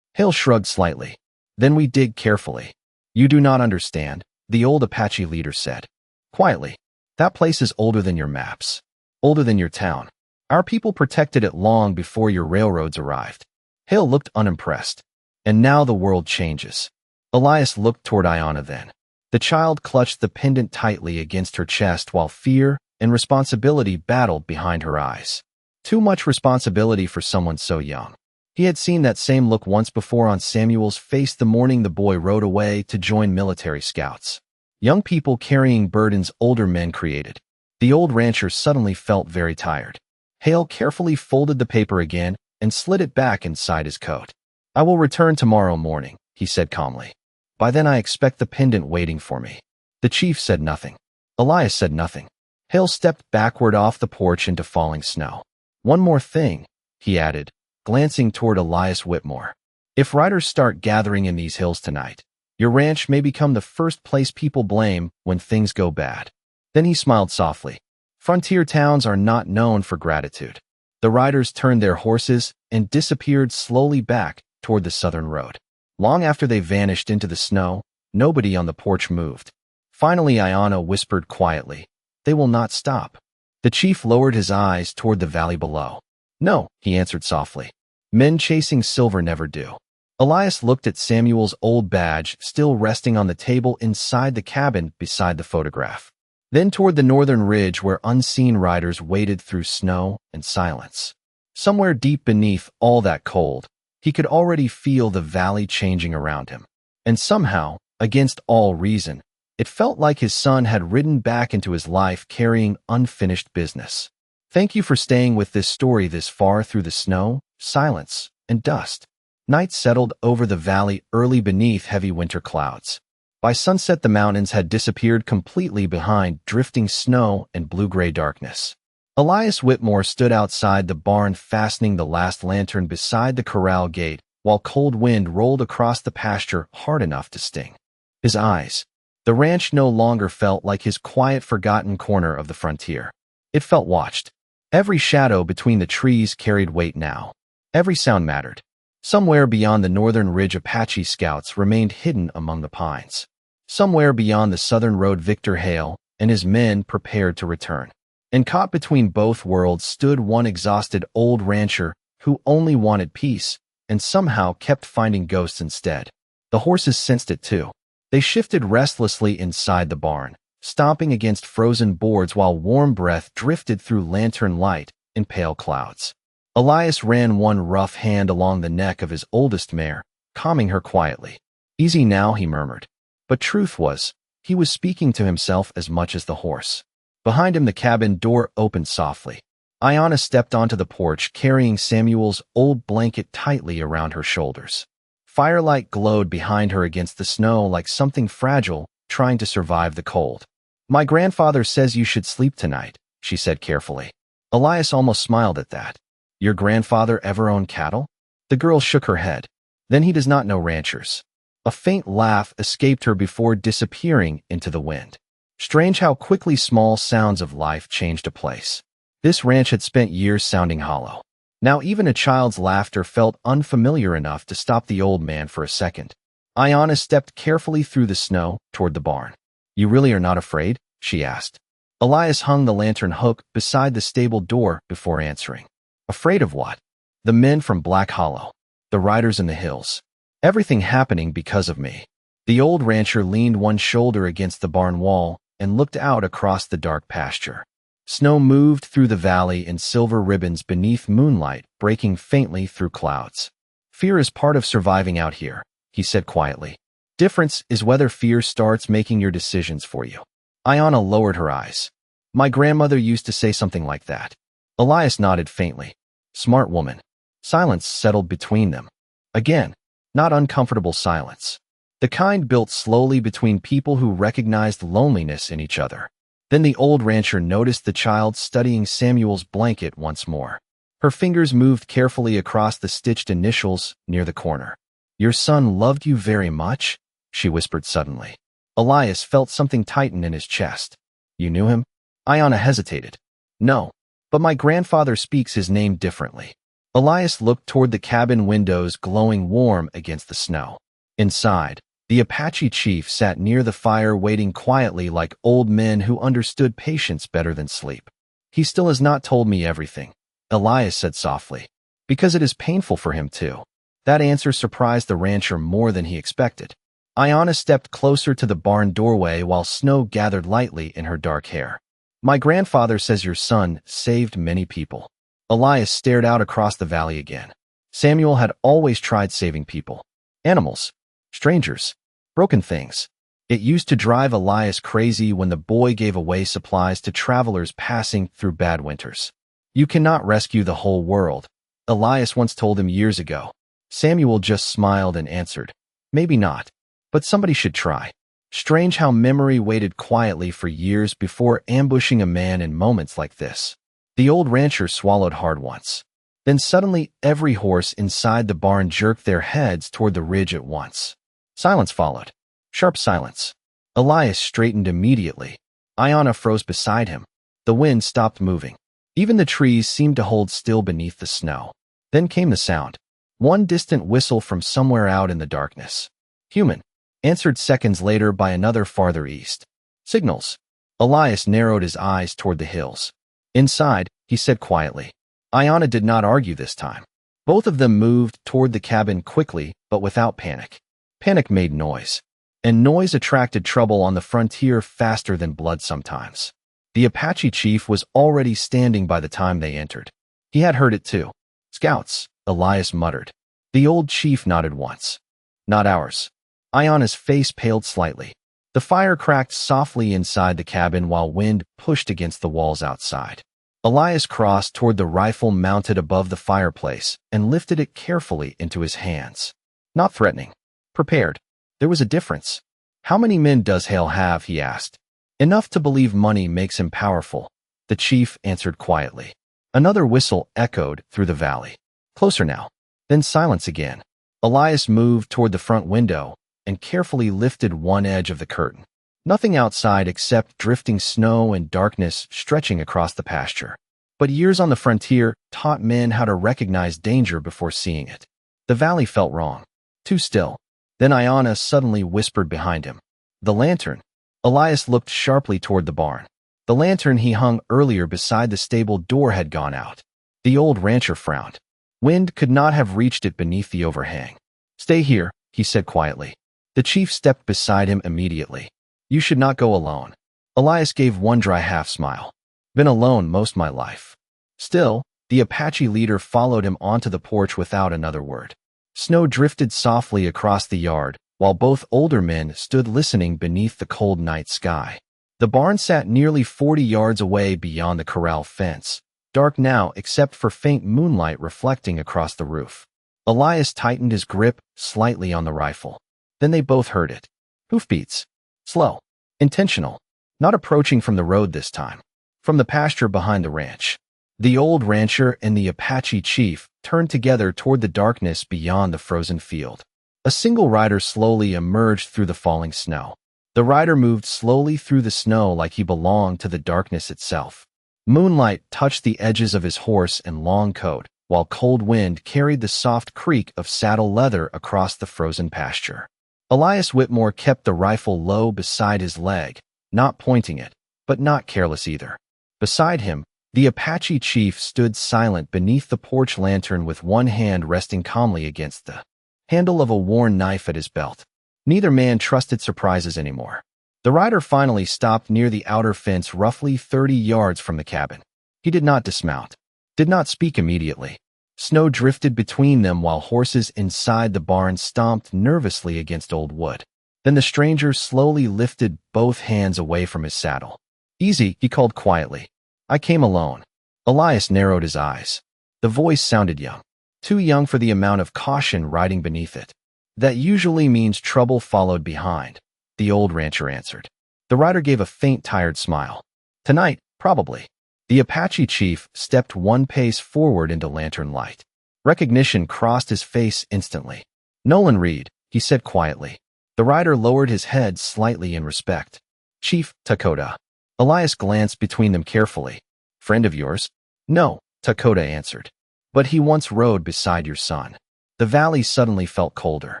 Hale shrugged slightly. Then we dig carefully. You do not understand, the old Apache leader said. Quietly. That place is older than your maps. Older than your town. Our people protected it long before your railroads arrived. Hale looked unimpressed. And now the world changes. Elias looked toward Ayanna then. The child clutched the pendant tightly against her chest while fear and responsibility battled behind her eyes. Too much responsibility for someone so young. He had seen that same look once before on Samuel's face the morning the boy rode away to join military scouts. Young people carrying burdens older men created. The old rancher suddenly felt very tired. Hale carefully folded the paper again and slid it back inside his coat. I will return tomorrow morning, he said calmly. By then I expect the pendant waiting for me. The chief said nothing. Elias said nothing. Hale stepped backward off the porch into falling snow. One more thing, he added, glancing toward Elias Whitmore. If riders start gathering in these hills tonight, your ranch may become the first place people blame when things go bad. Then he smiled softly. Frontier towns are not known for gratitude. The riders turned their horses and disappeared slowly back toward the southern road. Long after they vanished into the snow, nobody on the porch moved. Finally, Ayanna whispered quietly, They will not stop. The chief lowered his eyes toward the valley below. No, he answered softly. Men chasing silver never do. Elias looked at Samuel's old badge still resting on the table inside the cabin beside the photograph. Then toward the northern ridge where unseen riders waded through snow and silence. Somewhere deep beneath all that cold, he could already feel the valley changing around him. And somehow, against all reason, it felt like his son had ridden back into his life carrying unfinished business. Thank you for staying with this story this far through the snow, silence, and dust. Night settled over the valley early beneath heavy winter clouds. By sunset, the mountains had disappeared completely behind drifting snow and blue-gray darkness. Elias Whitmore stood outside the barn, fastening the last lantern beside the corral gate, while cold wind rolled across the pasture hard enough to sting his eyes. The ranch no longer felt like his quiet, forgotten corner of the frontier. It felt watched. Every shadow between the trees carried weight now. Every sound mattered. Somewhere beyond the northern ridge, Apache scouts remained hidden among the pines. Somewhere beyond the southern road, Victor Hale and his men prepared to return. And caught between both worlds stood one exhausted old rancher who only wanted peace and somehow kept finding ghosts instead. The horses sensed it too. They shifted restlessly inside the barn, stomping against frozen boards while warm breath drifted through lantern light in pale clouds. Elias ran one rough hand along the neck of his oldest mare, calming her quietly. "Easy now," he murmured. But truth was, he was speaking to himself as much as the horse. Behind him, the cabin door opened softly. Ayanna stepped onto the porch, carrying Samuel's old blanket tightly around her shoulders. Firelight glowed behind her against the snow like something fragile trying to survive the cold. "My grandfather says you should sleep tonight," she said carefully. Elias almost smiled at that. "Your grandfather ever owned cattle?" The girl shook her head. "Then he does not know ranchers." A faint laugh escaped her before disappearing into the wind. Strange how quickly small sounds of life changed a place. This ranch had spent years sounding hollow. Now even a child's laughter felt unfamiliar enough to stop the old man for a second. Ayanna stepped carefully through the snow toward the barn. "You really are not afraid?" she asked. Elias hung the lantern hook beside the stable door before answering. "Afraid of what?" "The men from Black Hollow. The riders in the hills. Everything happening because of me." The old rancher leaned one shoulder against the barn wall and looked out across the dark pasture. Snow moved through the valley in silver ribbons beneath moonlight, breaking faintly through clouds. "Fear is part of surviving out here," he said quietly. "Difference is whether fear starts making your decisions for you." Ayanna lowered her eyes. "My grandmother used to say something like that." Elias nodded faintly. "Smart woman." Silence settled between them. Again, not uncomfortable silence. The kind built slowly between people who recognized loneliness in each other. Then the old rancher noticed the child studying Samuel's blanket once more. Her fingers moved carefully across the stitched initials near the corner. "Your son loved you very much?" she whispered suddenly. Elias felt something tighten in his chest. "You knew him?" Ayanna hesitated. "No, but my grandfather speaks his name differently." Elias looked toward the cabin windows glowing warm against the snow. Inside, the Apache chief sat near the fire waiting quietly like old men who understood patience better than sleep. "He still has not told me everything," Elias said softly, "because it is painful for him too." That answer surprised the rancher more than he expected. Ayanna stepped closer to the barn doorway while snow gathered lightly in her dark hair. "My grandfather says your son saved many people." Elias stared out across the valley again. Samuel had always tried saving people. Animals. Strangers. Broken things. It used to drive Elias crazy when the boy gave away supplies to travelers passing through bad winters. "You cannot rescue the whole world," Elias once told him years ago. Samuel just smiled and answered, "Maybe not, but somebody should try." Strange how memory waited quietly for years before ambushing a man in moments like this. The old rancher swallowed hard once. Then suddenly every horse inside the barn jerked their heads toward the ridge at once. Silence followed. Sharp silence. Elias straightened immediately. Ayanna froze beside him. The wind stopped moving. Even the trees seemed to hold still beneath the snow. Then came the sound. One distant whistle from somewhere out in the darkness. "Human," answered seconds later by another farther east. "Signals." Elias narrowed his eyes toward the hills. "Inside," he said quietly. Ayanna did not argue this time. Both of them moved toward the cabin quickly, but without panic. Panic made noise, and noise attracted trouble on the frontier faster than blood sometimes. The Apache chief was already standing by the time they entered. He had heard it too. "Scouts," Elias muttered. The old chief nodded once. "Not ours." Ayanna's face paled slightly. The fire cracked softly inside the cabin while wind pushed against the walls outside. Elias crossed toward the rifle mounted above the fireplace and lifted it carefully into his hands. Not threatening. Prepared. There was a difference. How many men does Hale have, he asked. Enough to believe money makes him powerful, the chief answered quietly. Another whistle echoed through the valley. Closer now. Then silence again. Elias moved toward the front window and carefully lifted one edge of the curtain. Nothing outside except drifting snow and darkness stretching across the pasture. But years on the frontier taught men how to recognize danger before seeing it. The valley felt wrong. Too still. Then Ayanna suddenly whispered behind him. The lantern. Elias looked sharply toward the barn. The lantern he hung earlier beside the stable door had gone out. The old rancher frowned. Wind could not have reached it beneath the overhang. Stay here, he said quietly. The chief stepped beside him immediately. You should not go alone. Elias gave one dry half-smile. Been alone most my life. Still, the Apache leader followed him onto the porch without another word. Snow drifted softly across the yard, while both older men stood listening beneath the cold night sky. The barn sat nearly 40 yards away beyond the corral fence, dark now except for faint moonlight reflecting across the roof. Elias tightened his grip slightly on the rifle. Then they both heard it. Hoofbeats. Slow. Intentional. Not approaching from the road this time. From the pasture behind the ranch. The old rancher and the Apache chief turned together toward the darkness beyond the frozen field. A single rider slowly emerged through the falling snow. The rider moved slowly through the snow like he belonged to the darkness itself. Moonlight touched the edges of his horse and long coat, while cold wind carried the soft creak of saddle leather across the frozen pasture. Elias Whitmore kept the rifle low beside his leg, not pointing it, but not careless either. Beside him, the Apache chief stood silent beneath the porch lantern with one hand resting calmly against the handle of a worn knife at his belt. Neither man trusted surprises anymore. The rider finally stopped near the outer fence roughly 30 yards from the cabin. He did not dismount, did not speak immediately. Snow drifted between them while horses inside the barn stomped nervously against old wood. Then the stranger slowly lifted both hands away from his saddle. Easy, he called quietly. I came alone. Elias narrowed his eyes. The voice sounded young. Too young for the amount of caution riding beneath it. That usually means trouble followed behind, the old rancher answered. The rider gave a faint, tired smile. Tonight, probably. The Apache chief stepped one pace forward into lantern light. Recognition crossed his face instantly. Nolan Reed, he said quietly. The rider lowered his head slightly in respect. Chief Dakota. Elias glanced between them carefully. Friend of yours? No, Dakota answered. But he once rode beside your son. The valley suddenly felt colder.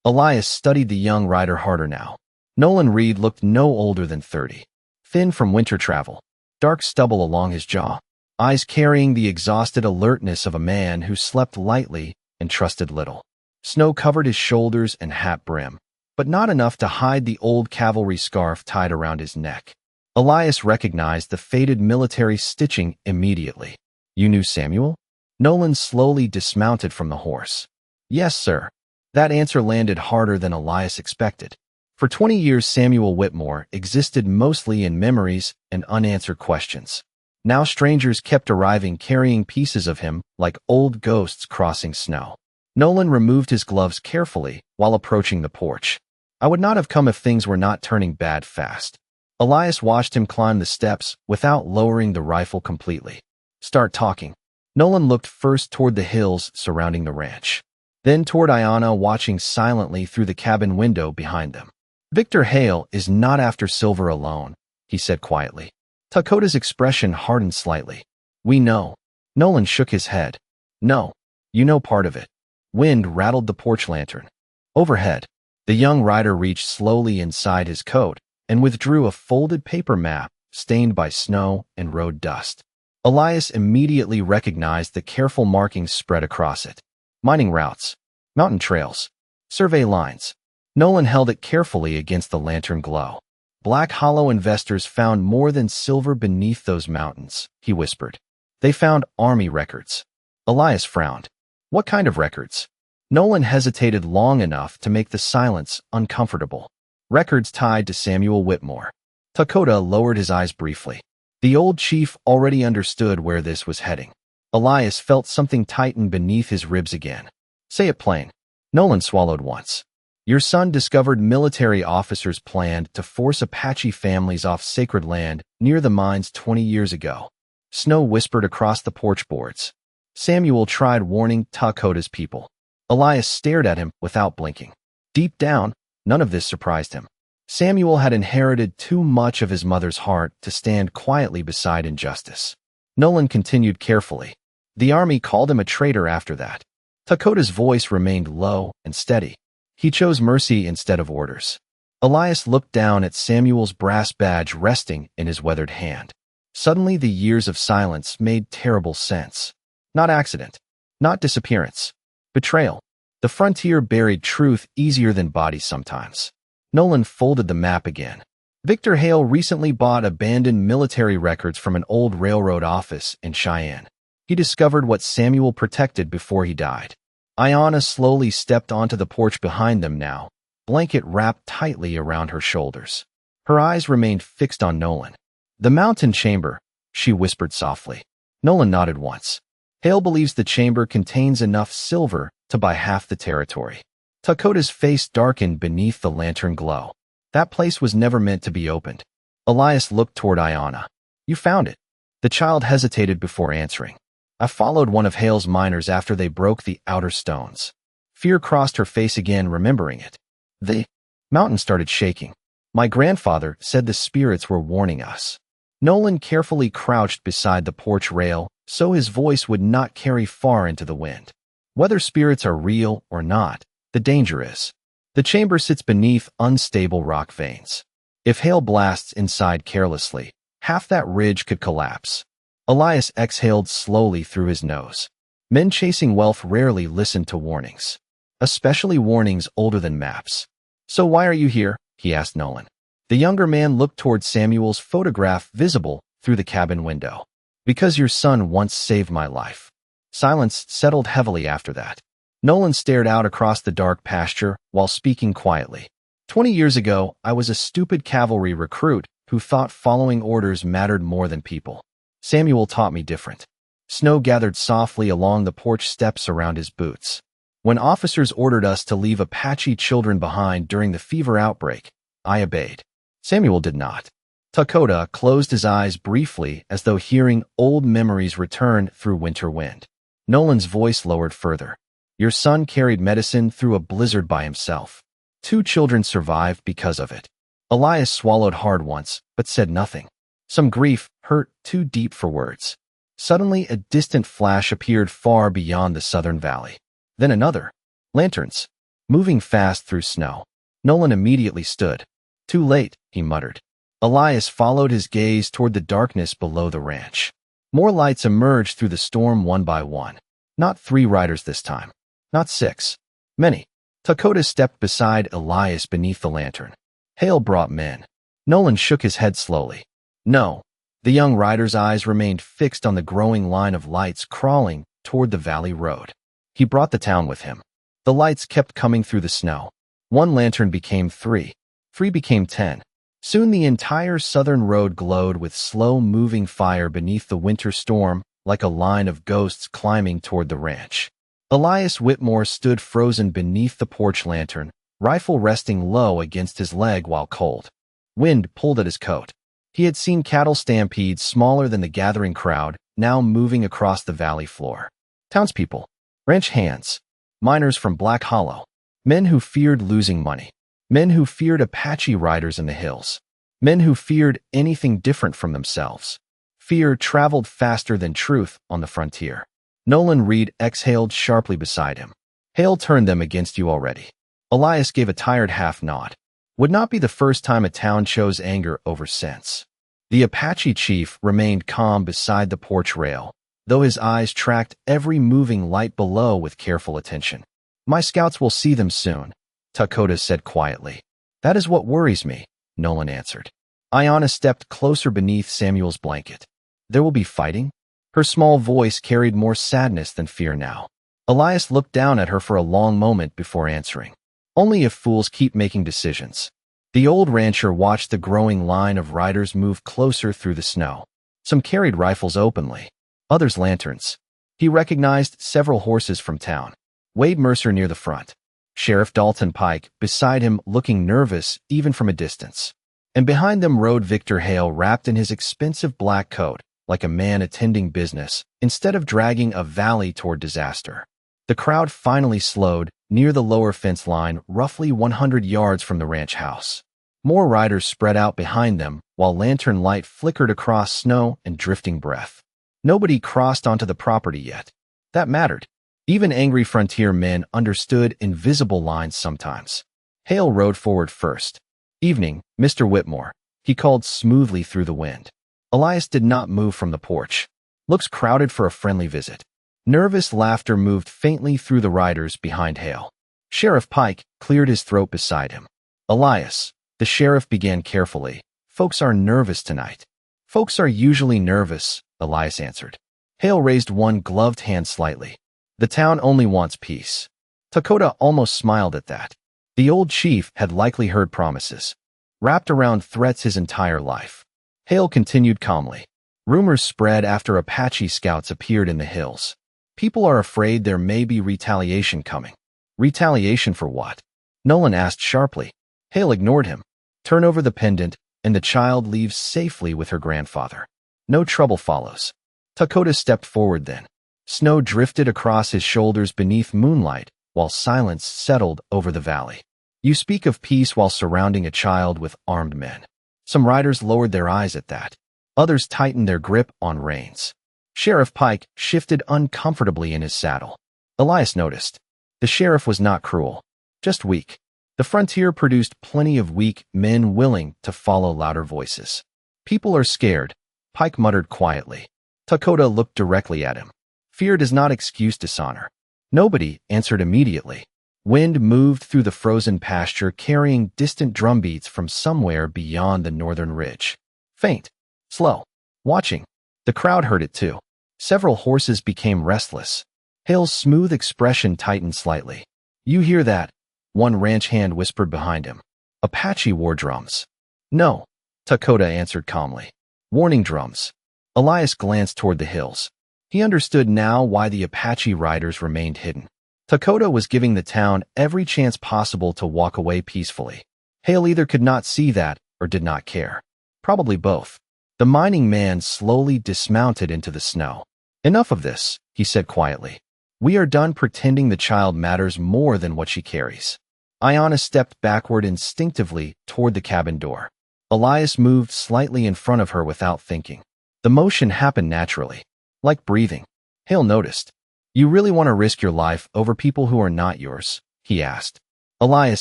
Elias studied the young rider harder now. Nolan Reed looked no older than 30. Thin from winter travel. Dark stubble along his jaw. Eyes carrying the exhausted alertness of a man who slept lightly and trusted little. Snow covered his shoulders and hat brim, but not enough to hide the old cavalry scarf tied around his neck. Elias recognized the faded military stitching immediately. You knew Samuel? Nolan slowly dismounted from the horse. Yes, sir. That answer landed harder than Elias expected. For 20 years, Samuel Whitmore existed mostly in memories and unanswered questions. Now strangers kept arriving carrying pieces of him like old ghosts crossing snow. Nolan removed his gloves carefully while approaching the porch. I would not have come if things were not turning bad fast. Elias watched him climb the steps without lowering the rifle completely. Start talking. Nolan looked first toward the hills surrounding the ranch, then toward Ayanna watching silently through the cabin window behind them. Victor Hale is not after silver alone, he said quietly. Dakota's expression hardened slightly. We know. Nolan shook his head. No, you know part of it. Wind rattled the porch lantern. Overhead, the young rider reached slowly inside his coat and withdrew a folded paper map stained by snow and road dust. Elias immediately recognized the careful markings spread across it. Mining routes, mountain trails, survey lines. Nolan held it carefully against the lantern glow. Black Hollow investors found more than silver beneath those mountains, he whispered. They found army records. Elias frowned. What kind of records? Nolan hesitated long enough to make the silence uncomfortable. Records tied to Samuel Whitmore. Dakota lowered his eyes briefly. The old chief already understood where this was heading. Elias felt something tighten beneath his ribs again. Say it plain. Nolan swallowed once. Your son discovered military officers planned to force Apache families off sacred land near the mines 20 years ago. Snow whispered across the porch boards. Samuel tried warning Takota's people. Elias stared at him without blinking. Deep down, none of this surprised him. Samuel had inherited too much of his mother's heart to stand quietly beside injustice. Nolan continued carefully. The army called him a traitor after that. Takota's voice remained low and steady. He chose mercy instead of orders. Elias looked down at Samuel's brass badge resting in his weathered hand. Suddenly the years of silence made terrible sense. Not accident. Not disappearance. Betrayal. The frontier buried truth easier than bodies sometimes. Nolan folded the map again. Victor Hale recently bought abandoned military records from an old railroad office in Cheyenne. He discovered what Samuel protected before he died. Ayanna slowly stepped onto the porch behind them now, blanket wrapped tightly around her shoulders. Her eyes remained fixed on Nolan. "The mountain chamber," she whispered softly. Nolan nodded once. "Hale believes the chamber contains enough silver to buy half the territory." Takota's face darkened beneath the lantern glow. That place was never meant to be opened. Elias looked toward Ayanna. "You found it." The child hesitated before answering. "I followed one of Hale's miners after they broke the outer stones." Fear crossed her face again, remembering it. The mountain started shaking. "My grandfather said the spirits were warning us." Nolan carefully crouched beside the porch rail so his voice would not carry far into the wind. Whether spirits are real or not, the danger is. The chamber sits beneath unstable rock veins. If hail blasts inside carelessly, half that ridge could collapse. Elias exhaled slowly through his nose. Men chasing wealth rarely listen to warnings, especially warnings older than maps. "So why are you here?" he asked Nolan. The younger man looked toward Samuel's photograph visible through the cabin window. "Because your son once saved my life." Silence settled heavily after that. Nolan stared out across the dark pasture while speaking quietly. 20 years ago, I was a stupid cavalry recruit who thought following orders mattered more than people. Samuel taught me different." Snow gathered softly along the porch steps around his boots. "When officers ordered us to leave Apache children behind during the fever outbreak, I obeyed." Samuel did not. Takota closed his eyes briefly as though hearing old memories return through winter wind. Nolan's voice lowered further. "Your son carried medicine through a blizzard by himself. 2 children survived because of it." Elias swallowed hard once, but said nothing. Some grief hurt too deep for words. Suddenly, a distant flash appeared far beyond the southern valley. Then another. Lanterns. Moving fast through snow. Nolan immediately stood. "Too late," he muttered. Elias followed his gaze toward the darkness below the ranch. More lights emerged through the storm one by one. Not 3 riders this time. Not 6. Many. Takota stepped beside Elias beneath the lantern. Hale brought men. Nolan shook his head slowly. "No." The young rider's eyes remained fixed on the growing line of lights crawling toward the valley road. He brought the town with him. The lights kept coming through the snow. 1 lantern became 3. 3 became 10. Soon the entire southern road glowed with slow-moving fire beneath the winter storm, like a line of ghosts climbing toward the ranch. Elias Whitmore stood frozen beneath the porch lantern, rifle resting low against his leg while cold. Wind pulled at his coat. He had seen cattle stampedes smaller than the gathering crowd, now moving across the valley floor. Townspeople, ranch hands, miners from Black Hollow, men who feared losing money, men who feared Apache riders in the hills, men who feared anything different from themselves. Fear traveled faster than truth on the frontier. Nolan Reed exhaled sharply beside him. "Hale turned them against you already." Elias gave a tired half-nod. Would not be the first time a town chose anger over sense. The Apache chief remained calm beside the porch rail, though his eyes tracked every moving light below with careful attention. "My scouts will see them soon," Takota said quietly. "That is what worries me," Nolan answered. Ayanna stepped closer beneath Samuel's blanket. "There will be fighting?" Her small voice carried more sadness than fear now. Elias looked down at her for a long moment before answering. "Only if fools keep making decisions." The old rancher watched the growing line of riders move closer through the snow. Some carried rifles openly, others lanterns. He recognized several horses from town. Wade Mercer near the front. Sheriff Dalton Pike beside him looking nervous even from a distance. And behind them rode Victor Hale wrapped in his expensive black coat, like a man attending business, instead of dragging a valley toward disaster. The crowd finally slowed near the lower fence line, roughly 100 yards from the ranch house. More riders spread out behind them, while lantern light flickered across snow and drifting breath. Nobody crossed onto the property yet. That mattered. Even angry frontier men understood invisible lines sometimes. Hale rode forward first. "Evening, Mr. Whitmore," he called smoothly through the wind. Elias did not move from the porch. "Looks crowded for a friendly visit." Nervous laughter moved faintly through the riders behind Hale. Sheriff Pike cleared his throat beside him. "Elias," the sheriff began carefully, "folks are nervous tonight." "Folks are usually nervous," Elias answered. Hale raised one gloved hand slightly. "The town only wants peace." Dakota almost smiled at that. The old chief had likely heard promises, wrapped around threats his entire life. Hale continued calmly. "Rumors spread after Apache scouts appeared in the hills. People are afraid there may be retaliation coming." "Retaliation for what?" Nolan asked sharply. Hale ignored him. "Turn over the pendant, and the child leaves safely with her grandfather. No trouble follows." Dakota stepped forward then. Snow drifted across his shoulders beneath moonlight, while silence settled over the valley. "You speak of peace while surrounding a child with armed men." Some riders lowered their eyes at that. Others tightened their grip on reins. Sheriff Pike shifted uncomfortably in his saddle. Elias noticed. The sheriff was not cruel, just weak. The frontier produced plenty of weak men willing to follow louder voices. "People are scared," Pike muttered quietly. Dakota looked directly at him. "Fear does not excuse dishonor." Nobody answered immediately. Wind moved through the frozen pasture carrying distant drumbeats from somewhere beyond the northern ridge. Faint, slow, watching. The crowd heard it too. Several horses became restless. Hale's smooth expression tightened slightly. "You hear that?" one ranch hand whispered behind him. "Apache war drums." "No," Dakota answered calmly. "Warning drums." Elias glanced toward the hills. He understood now why the Apache riders remained hidden. Dakota was giving the town every chance possible to walk away peacefully. Hale either could not see that or did not care. Probably both. The mining man slowly dismounted into the snow. "Enough of this," he said quietly. "We are done pretending the child matters more than what she carries." Ayanna stepped backward instinctively toward the cabin door. Elias moved slightly in front of her without thinking. The motion happened naturally, like breathing. Hale noticed. "You really want to risk your life over people who are not yours?" he asked. Elias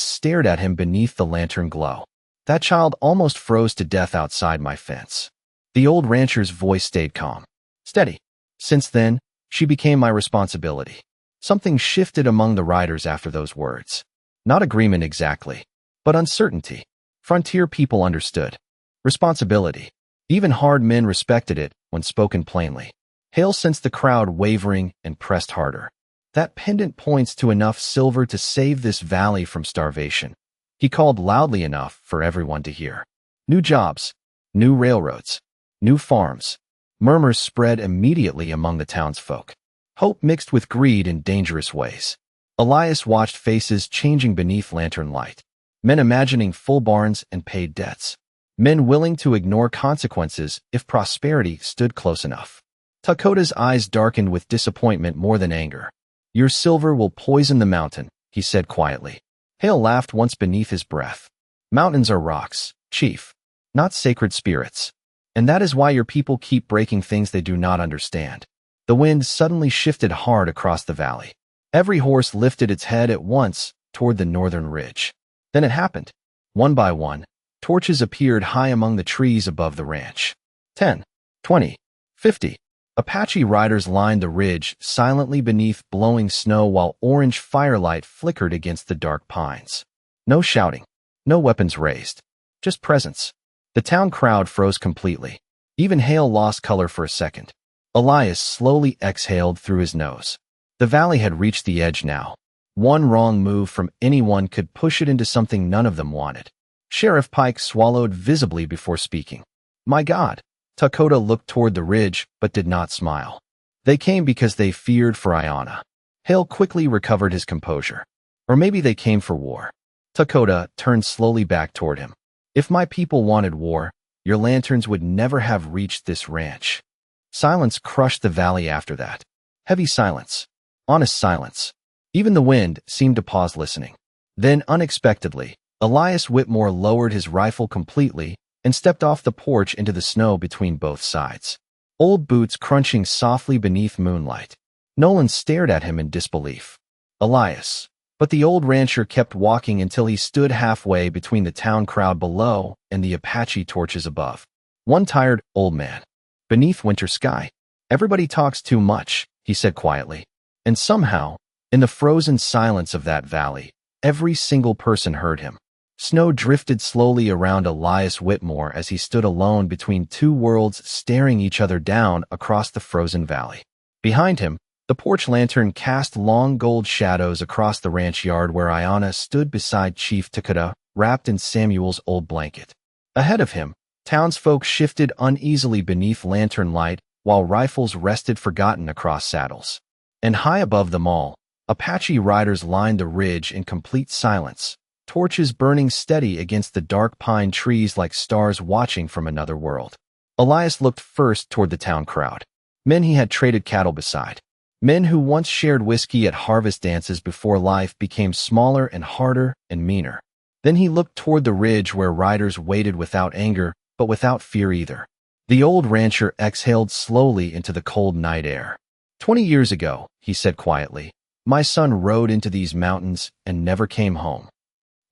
stared at him beneath the lantern glow. "That child almost froze to death outside my fence." The old rancher's voice stayed calm. "Steady. Since then, she became my responsibility." Something shifted among the riders after those words. Not agreement exactly, but uncertainty. Frontier people understood. Responsibility. Even hard men respected it when spoken plainly. Hale sensed the crowd wavering and pressed harder. "That pendant points to enough silver to save this valley from starvation." He called loudly enough for everyone to hear. "New jobs, new railroads, new farms." Murmurs spread immediately among the townsfolk. Hope mixed with greed in dangerous ways. Elias watched faces changing beneath lantern light. Men imagining full barns and paid debts. Men willing to ignore consequences if prosperity stood close enough. Dakota's eyes darkened with disappointment more than anger. "Your silver will poison the mountain," he said quietly. Hale laughed once beneath his breath. "Mountains are rocks, chief, not sacred spirits. And that is why your people keep breaking things they do not understand." The wind suddenly shifted hard across the valley. Every horse lifted its head at once toward the northern ridge. Then it happened. One by one, torches appeared high among the trees above the ranch. 10, 20, 50. Apache riders lined the ridge silently beneath blowing snow while orange firelight flickered against the dark pines. No shouting, no weapons raised, just presence. The town crowd froze completely. Even Hale lost color for a second. Elias slowly exhaled through his nose. The valley had reached the edge now. One wrong move from anyone could push it into something none of them wanted. Sheriff Pike swallowed visibly before speaking. "My God." Dakota looked toward the ridge but did not smile. "They came because they feared for Ayanna." Hale quickly recovered his composure. Or maybe they came for war. Dakota turned slowly back toward him. If my people wanted war, your lanterns would never have reached this ranch. Silence crushed the valley after that. Heavy silence. Honest silence. Even the wind seemed to pause listening. Then, unexpectedly, Elias Whitmore lowered his rifle completely and stepped off the porch into the snow between both sides. Old boots crunching softly beneath moonlight. Nolan stared at him in disbelief. Elias. But the old rancher kept walking until he stood halfway between the town crowd below and the Apache torches above. One tired, old man. Beneath winter sky. Everybody talks too much, he said quietly. And somehow, in the frozen silence of that valley, every single person heard him. Snow drifted slowly around Elias Whitmore as he stood alone between two worlds staring each other down across the frozen valley. Behind him, the porch lantern cast long gold shadows across the ranch yard where Iona stood beside Chief Takeda, wrapped in Samuel's old blanket. Ahead of him, townsfolk shifted uneasily beneath lantern light while rifles rested forgotten across saddles. And high above them all, Apache riders lined the ridge in complete silence, torches burning steady against the dark pine trees like stars watching from another world. Elias looked first toward the town crowd. Men he had traded cattle beside. Men who once shared whiskey at harvest dances before life became smaller and harder and meaner. Then he looked toward the ridge where riders waited without anger, but without fear either. The old rancher exhaled slowly into the cold night air. 20 years ago, he said quietly, my son rode into these mountains and never came home.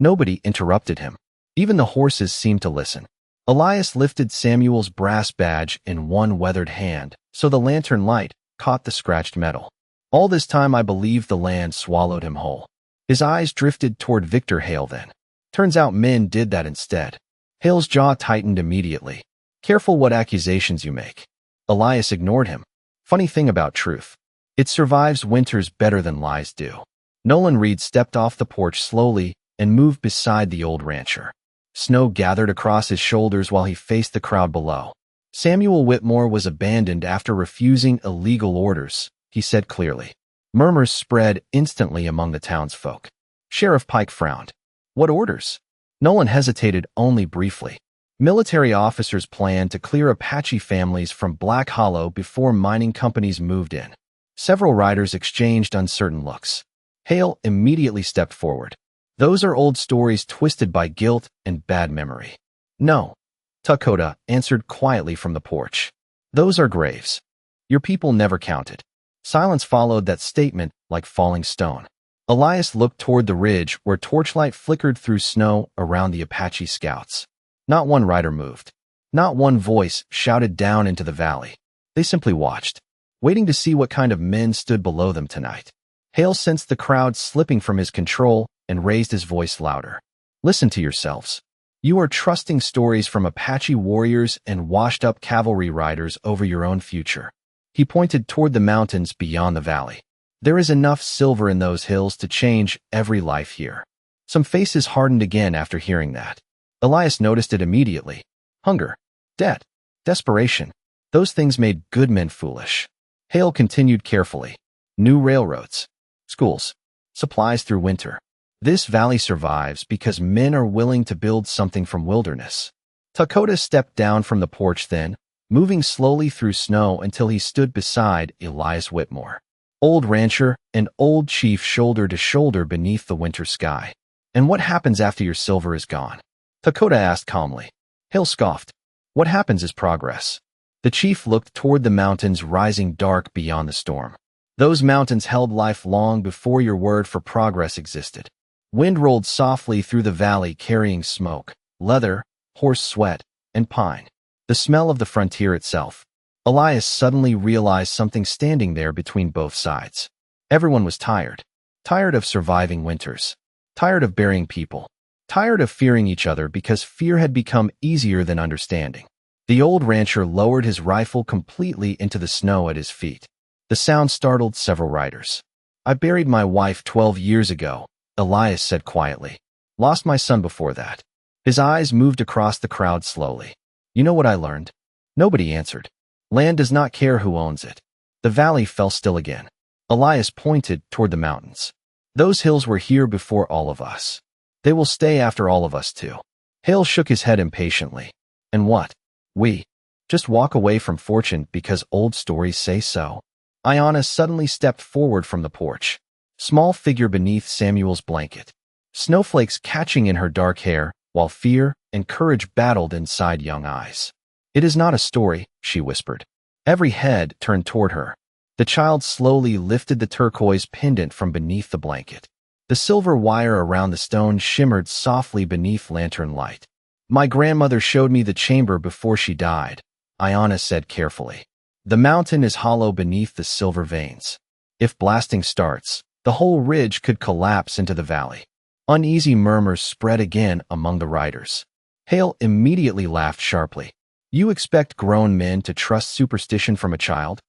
Nobody interrupted him. Even the horses seemed to listen. Elias lifted Samuel's brass badge in one weathered hand, so the lantern light caught the scratched metal. All this time I believed the land swallowed him whole. His eyes drifted toward Victor Hale then. Turns out men did that instead. Hale's jaw tightened immediately. Careful what accusations you make. Elias ignored him. Funny thing about truth. It survives winters better than lies do. Nolan Reed stepped off the porch slowly and moved beside the old rancher. Snow gathered across his shoulders while he faced the crowd below. Samuel Whitmore was abandoned after refusing illegal orders, he said clearly. Murmurs spread instantly among the townsfolk. Sheriff Pike frowned. What orders? Nolan hesitated only briefly. Military officers planned to clear Apache families from Black Hollow before mining companies moved in. Several riders exchanged uncertain looks. Hale immediately stepped forward. Those are old stories twisted by guilt and bad memory. No. Dakota answered quietly from the porch. Those are graves. Your people never counted. Silence followed that statement like falling stone. Elias looked toward the ridge where torchlight flickered through snow around the Apache scouts. Not one rider moved. Not one voice shouted down into the valley. They simply watched, waiting to see what kind of men stood below them tonight. Hale sensed the crowd slipping from his control and raised his voice louder. Listen to yourselves. You are trusting stories from Apache warriors and washed-up cavalry riders over your own future. He pointed toward the mountains beyond the valley. There is enough silver in those hills to change every life here. Some faces hardened again after hearing that. Elias noticed it immediately. Hunger, debt, desperation. Those things made good men foolish. Hale continued carefully. New railroads, schools, supplies through winter. This valley survives because men are willing to build something from wilderness. Dakota stepped down from the porch then, moving slowly through snow until he stood beside Elias Whitmore. Old rancher and old chief shoulder to shoulder beneath the winter sky. And what happens after your silver is gone? Dakota asked calmly. Hale scoffed. What happens is progress. The chief looked toward the mountains rising dark beyond the storm. Those mountains held life long before your word for progress existed. Wind rolled softly through the valley carrying smoke, leather, horse sweat, and pine. The smell of the frontier itself. Elias suddenly realized something standing there between both sides. Everyone was tired. Tired of surviving winters. Tired of burying people. Tired of fearing each other because fear had become easier than understanding. The old rancher lowered his rifle completely into the snow at his feet. The sound startled several riders. I buried my wife 12 years ago, Elias said quietly. Lost my son before that. His eyes moved across the crowd slowly. You know what I learned? Nobody answered. Land does not care who owns it. The valley fell still again. Elias pointed toward the mountains. Those hills were here before all of us. They will stay after all of us too. Hale shook his head impatiently. And what? We just walk away from fortune because old stories say so? Ayanna suddenly stepped forward from the porch, small figure beneath Samuel's blanket, snowflakes catching in her dark hair, while fear and courage battled inside young eyes. It is not a story, she whispered. Every head turned toward her. The child slowly lifted the turquoise pendant from beneath the blanket. The silver wire around the stone shimmered softly beneath lantern light. My grandmother showed me the chamber before she died, Ayanna said carefully. The mountain is hollow beneath the silver veins. If blasting starts, the whole ridge could collapse into the valley. Uneasy murmurs spread again among the riders. Hale immediately laughed sharply. You expect grown men to trust superstition from a child?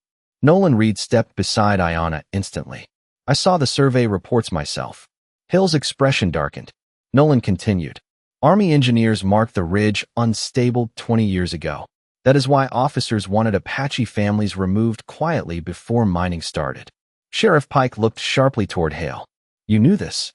Nolan Reed stepped beside Ayanna instantly. I saw the survey reports myself. Hale's expression darkened. Nolan continued. Army engineers marked the ridge unstable 20 years ago. That is why officers wanted Apache families removed quietly before mining started. Sheriff Pike looked sharply toward Hale. You knew this?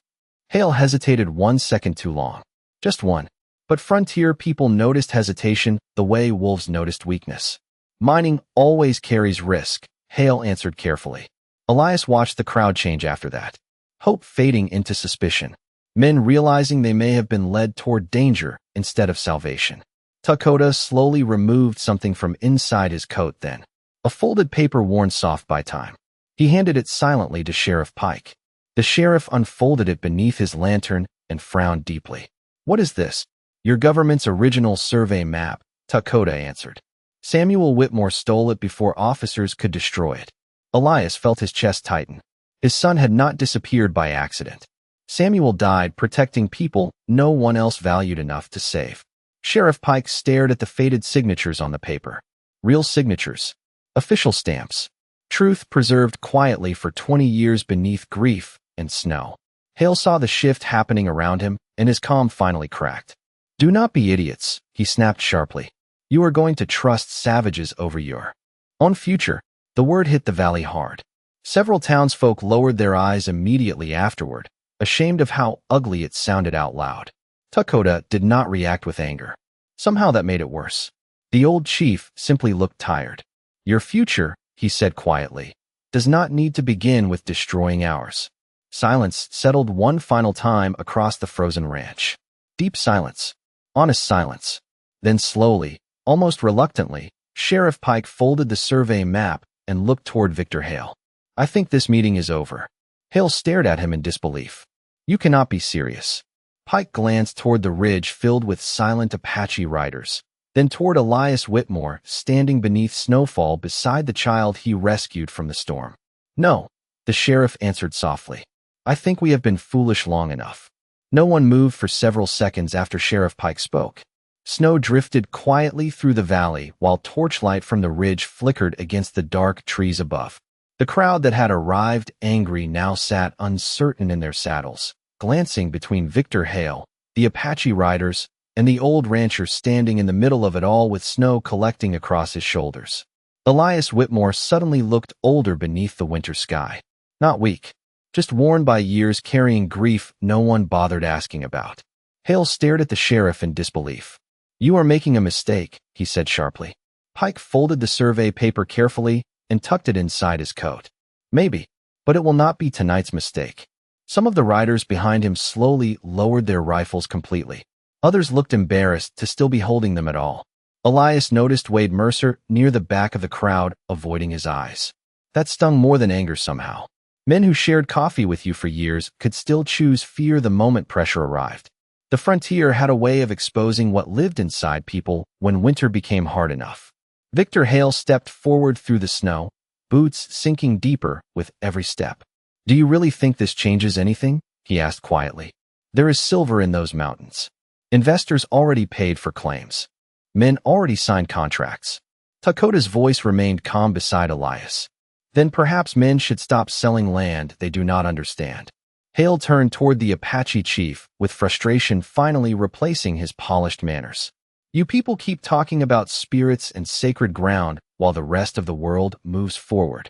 Hale hesitated 1 second too long. Just one. But frontier people noticed hesitation the way wolves noticed weakness. Mining always carries risk, Hale answered carefully. Elias watched the crowd change after that. Hope fading into suspicion. Men realizing they may have been led toward danger instead of salvation. Dakota slowly removed something from inside his coat then. A folded paper worn soft by time. He handed it silently to Sheriff Pike. The sheriff unfolded it beneath his lantern and frowned deeply. What is this? Your government's original survey map, Dakota answered. Samuel Whitmore stole it before officers could destroy it. Elias felt his chest tighten. His son had not disappeared by accident. Samuel died protecting people no one else valued enough to save. Sheriff Pike stared at the faded signatures on the paper. Real signatures. Official stamps. Truth preserved quietly for 20 years beneath grief and snow. Hale saw the shift happening around him, and his calm finally cracked. Do not be idiots, he snapped sharply. You are going to trust savages over your own future. The word hit the valley hard. Several townsfolk lowered their eyes immediately afterward, ashamed of how ugly it sounded out loud. Dakota did not react with anger. Somehow that made it worse. The old chief simply looked tired. Your future, he said quietly, does not need to begin with destroying ours. Silence settled one final time across the frozen ranch. Deep silence. Honest silence. Then slowly, almost reluctantly, Sheriff Pike folded the survey map and looked toward Victor Hale. I think this meeting is over. Hale stared at him in disbelief. You cannot be serious. Pike glanced toward the ridge filled with silent Apache riders, then toward Elias Whitmore standing beneath snowfall beside the child he rescued from the storm. No, the sheriff answered softly. I think we have been foolish long enough. No one moved for several seconds after Sheriff Pike spoke. Snow drifted quietly through the valley while torchlight from the ridge flickered against the dark trees above. The crowd that had arrived angry now sat uncertain in their saddles, glancing between Victor Hale, the Apache riders, and the old rancher standing in the middle of it all with snow collecting across his shoulders. Elias Whitmore suddenly looked older beneath the winter sky. Not weak, just worn by years carrying grief no one bothered asking about. Hale stared at the sheriff in disbelief. You are making a mistake, he said sharply. Pike folded the survey paper carefully and tucked it inside his coat. Maybe, but it will not be tonight's mistake. Some of the riders behind him slowly lowered their rifles completely. Others looked embarrassed to still be holding them at all. Elias noticed Wade Mercer near the back of the crowd, avoiding his eyes. That stung more than anger somehow. Men who shared coffee with you for years could still choose fear the moment pressure arrived. The frontier had a way of exposing what lived inside people when winter became hard enough. Victor Hale stepped forward through the snow, boots sinking deeper with every step. Do you really think this changes anything? He asked quietly. There is silver in those mountains. Investors already paid for claims. Men already signed contracts. Dakota's voice remained calm beside Elias. Then perhaps men should stop selling land they do not understand. Hale turned toward the Apache chief, with frustration finally replacing his polished manners. You people keep talking about spirits and sacred ground while the rest of the world moves forward.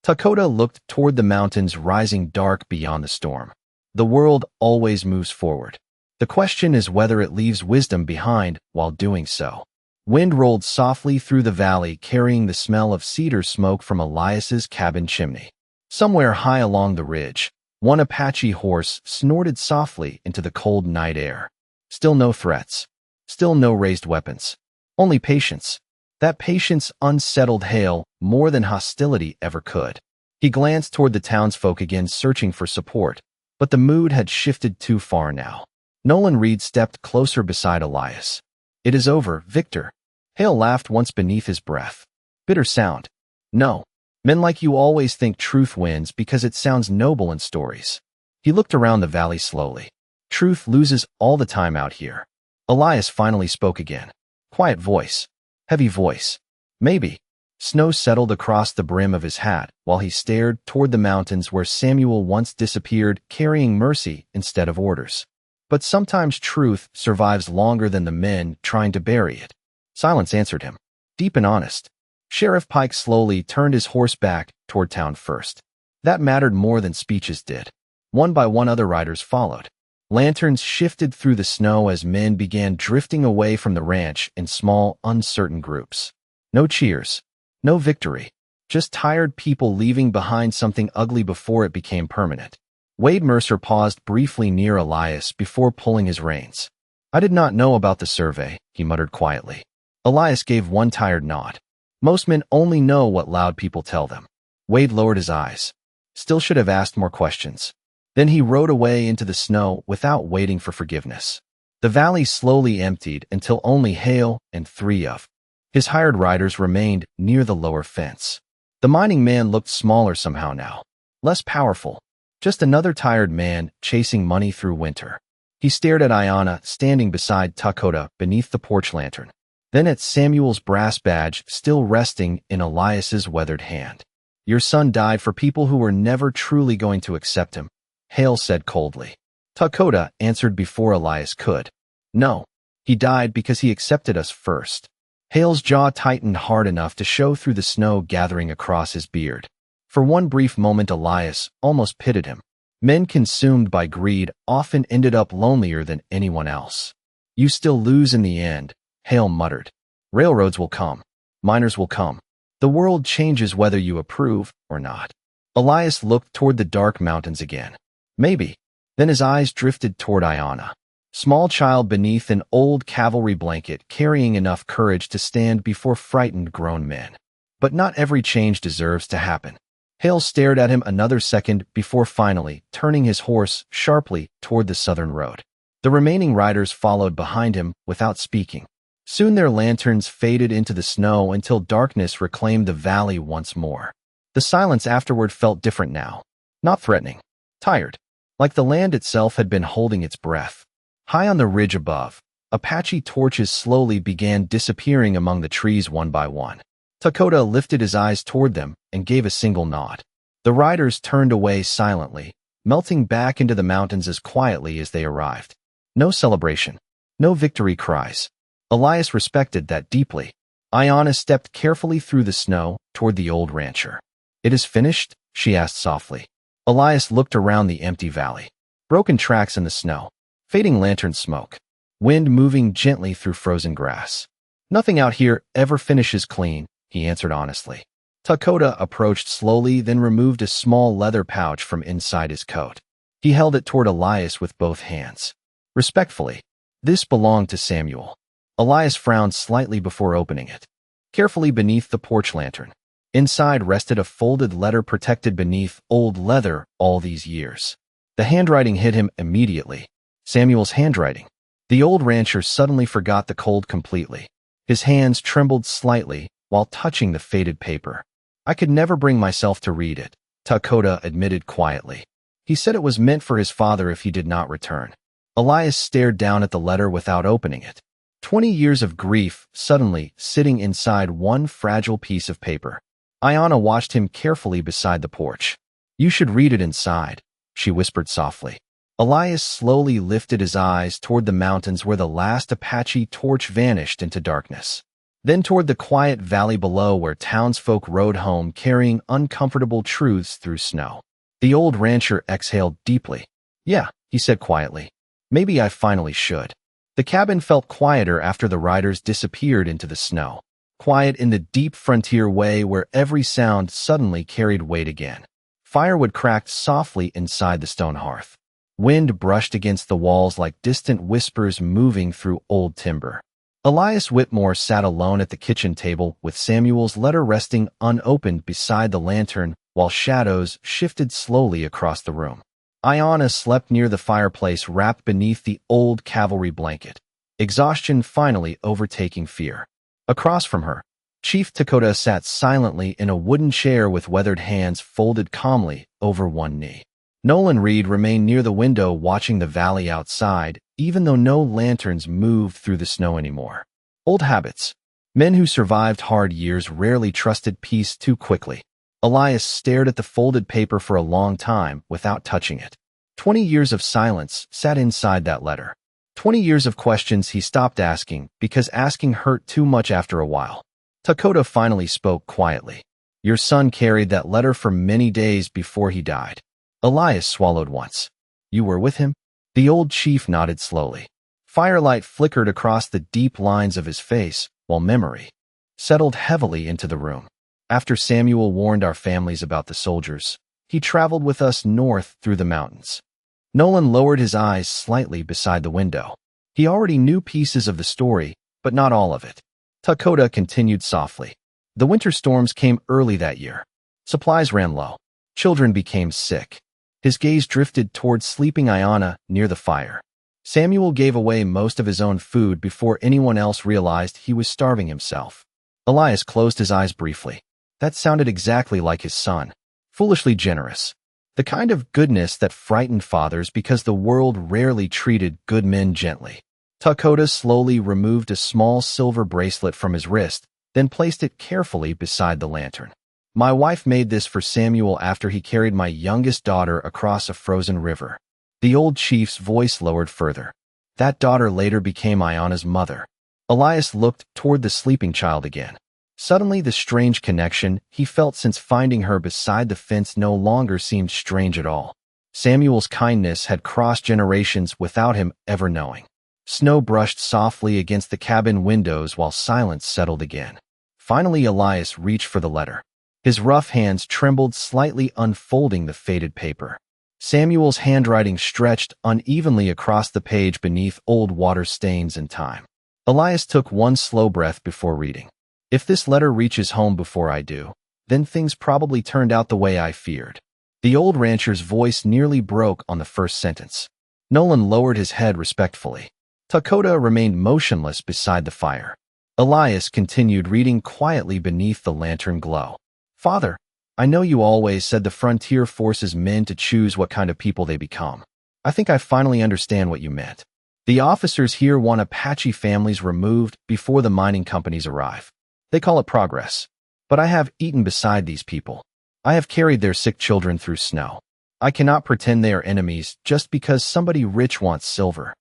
Dakota looked toward the mountains rising dark beyond the storm. The world always moves forward. The question is whether it leaves wisdom behind while doing so. Wind rolled softly through the valley, carrying the smell of cedar smoke from Elias's cabin chimney. Somewhere high along the ridge, one Apache horse snorted softly into the cold night air. Still no threats. Still no raised weapons. Only patience. That patience unsettled Hale more than hostility ever could. He glanced toward the townsfolk again, searching for support, but the mood had shifted too far now. Nolan Reed stepped closer beside Elias. "It is over, Victor." Hale laughed once beneath his breath. Bitter sound. "No. Men like you always think truth wins because it sounds noble in stories." He looked around the valley slowly. "Truth loses all the time out here." Elias finally spoke again. Quiet voice. Heavy voice. "Maybe." Snow settled across the brim of his hat while he stared toward the mountains where Samuel once disappeared, carrying mercy instead of orders. But sometimes truth survives longer than the men trying to bury it. Silence answered him, deep and honest. Sheriff Pike slowly turned his horse back toward town first. That mattered more than speeches did. One by one other riders followed. Lanterns shifted through the snow as men began drifting away from the ranch in small, uncertain groups. No cheers. No victory. Just tired people leaving behind something ugly before it became permanent. Wade Mercer paused briefly near Elias before pulling his reins. "I did not know about the survey," he muttered quietly. Elias gave one tired nod. "Most men only know what loud people tell them." Wade lowered his eyes. Still should have asked more questions. Then he rode away into the snow without waiting for forgiveness. The valley slowly emptied until only Hale and three of his hired riders remained near the lower fence. The mining man looked smaller somehow now. Less powerful. Just another tired man chasing money through winter. He stared at Ayanna standing beside Takota beneath the porch lantern. Then at Samuel's brass badge still resting in Elias's weathered hand. "Your son died for people who were never truly going to accept him," Hale said coldly. Takota answered before Elias could. "No, he died because he accepted us first." Hale's jaw tightened hard enough to show through the snow gathering across his beard. For one brief moment Elias almost pitied him. Men consumed by greed often ended up lonelier than anyone else. "You still lose in the end," Hale muttered. "Railroads will come. Miners will come. The world changes whether you approve or not." Elias looked toward the dark mountains again. "Maybe." Then his eyes drifted toward Ayanna. Small child beneath an old cavalry blanket, carrying enough courage to stand before frightened grown men. But not every change deserves to happen. Hale stared at him another second before finally turning his horse sharply toward the southern road. The remaining riders followed behind him without speaking. Soon their lanterns faded into the snow until darkness reclaimed the valley once more. The silence afterward felt different now. Not threatening. Tired. Like the land itself had been holding its breath. High on the ridge above, Apache torches slowly began disappearing among the trees one by one. Takota lifted his eyes toward them and gave a single nod. The riders turned away silently, melting back into the mountains as quietly as they arrived. No celebration. No victory cries. Elias respected that deeply. Ayanna stepped carefully through the snow toward the old rancher. "It is finished?" she asked softly. Elias looked around the empty valley. Broken tracks in the snow. Fading lantern smoke. Wind moving gently through frozen grass. "Nothing out here ever finishes clean," he answered honestly. Takota approached slowly, then removed a small leather pouch from inside his coat. He held it toward Elias with both hands. Respectfully. This belonged to Samuel. Elias frowned slightly before opening it. Carefully beneath the porch lantern. Inside rested a folded letter protected beneath old leather all these years. The handwriting hit him immediately. Samuel's handwriting. The old rancher suddenly forgot the cold completely. His hands trembled slightly while touching the faded paper. "I could never bring myself to read it," Takota admitted quietly. "He said it was meant for his father if he did not return." Elias stared down at the letter without opening it. 20 years of grief suddenly sitting inside one fragile piece of paper. Ayanna watched him carefully beside the porch. "You should read it inside," she whispered softly. Elias slowly lifted his eyes toward the mountains where the last Apache torch vanished into darkness. Then toward the quiet valley below where townsfolk rode home carrying uncomfortable truths through snow. The old rancher exhaled deeply. Yeah, he said quietly. Maybe I finally should. The cabin felt quieter after the riders disappeared into the snow. Quiet in the deep frontier way where every sound suddenly carried weight again. Firewood cracked softly inside the stone hearth. Wind brushed against the walls like distant whispers moving through old timber. Elias Whitmore sat alone at the kitchen table with Samuel's letter resting unopened beside the lantern while shadows shifted slowly across the room. Ayanna slept near the fireplace wrapped beneath the old cavalry blanket, exhaustion finally overtaking fear. Across from her, Chief Dakota sat silently in a wooden chair with weathered hands folded calmly over one knee. Nolan Reed remained near the window watching the valley outside, even though no lanterns moved through the snow anymore. Old habits. Men who survived hard years rarely trusted peace too quickly. Elias stared at the folded paper for a long time without touching it. 20 years of silence sat inside that letter. 20 years of questions he stopped asking because asking hurt too much after a while. Dakota finally spoke quietly. Your son carried that letter for many days before he died. Elias swallowed once. You were with him? The old chief nodded slowly. Firelight flickered across the deep lines of his face while memory settled heavily into the room. After Samuel warned our families about the soldiers, he traveled with us north through the mountains. Nolan lowered his eyes slightly beside the window. He already knew pieces of the story, but not all of it. Dakota continued softly. The winter storms came early that year. Supplies ran low. Children became sick. His gaze drifted toward sleeping Ayanna near the fire. Samuel gave away most of his own food before anyone else realized he was starving himself. Elias closed his eyes briefly. That sounded exactly like his son. Foolishly generous. The kind of goodness that frightened fathers because the world rarely treated good men gently. Dakota slowly removed a small silver bracelet from his wrist, then placed it carefully beside the lantern. My wife made this for Samuel after he carried my youngest daughter across a frozen river. The old chief's voice lowered further. That daughter later became Ayanna's mother. Elias looked toward the sleeping child again. Suddenly, the strange connection he felt since finding her beside the fence no longer seemed strange at all. Samuel's kindness had crossed generations without him ever knowing. Snow brushed softly against the cabin windows while silence settled again. Finally, Elias reached for the letter. His rough hands trembled slightly, unfolding the faded paper. Samuel's handwriting stretched unevenly across the page beneath old water stains and time. Elias took one slow breath before reading. If this letter reaches home before I do, then things probably turned out the way I feared. The old rancher's voice nearly broke on the first sentence. Nolan lowered his head respectfully. Dakota remained motionless beside the fire. Elias continued reading quietly beneath the lantern glow. Father, I know you always said the frontier forces men to choose what kind of people they become. I think I finally understand what you meant. The officers here want Apache families removed before the mining companies arrive. They call it progress. But I have eaten beside these people. I have carried their sick children through snow. I cannot pretend they are enemies just because somebody rich wants silver.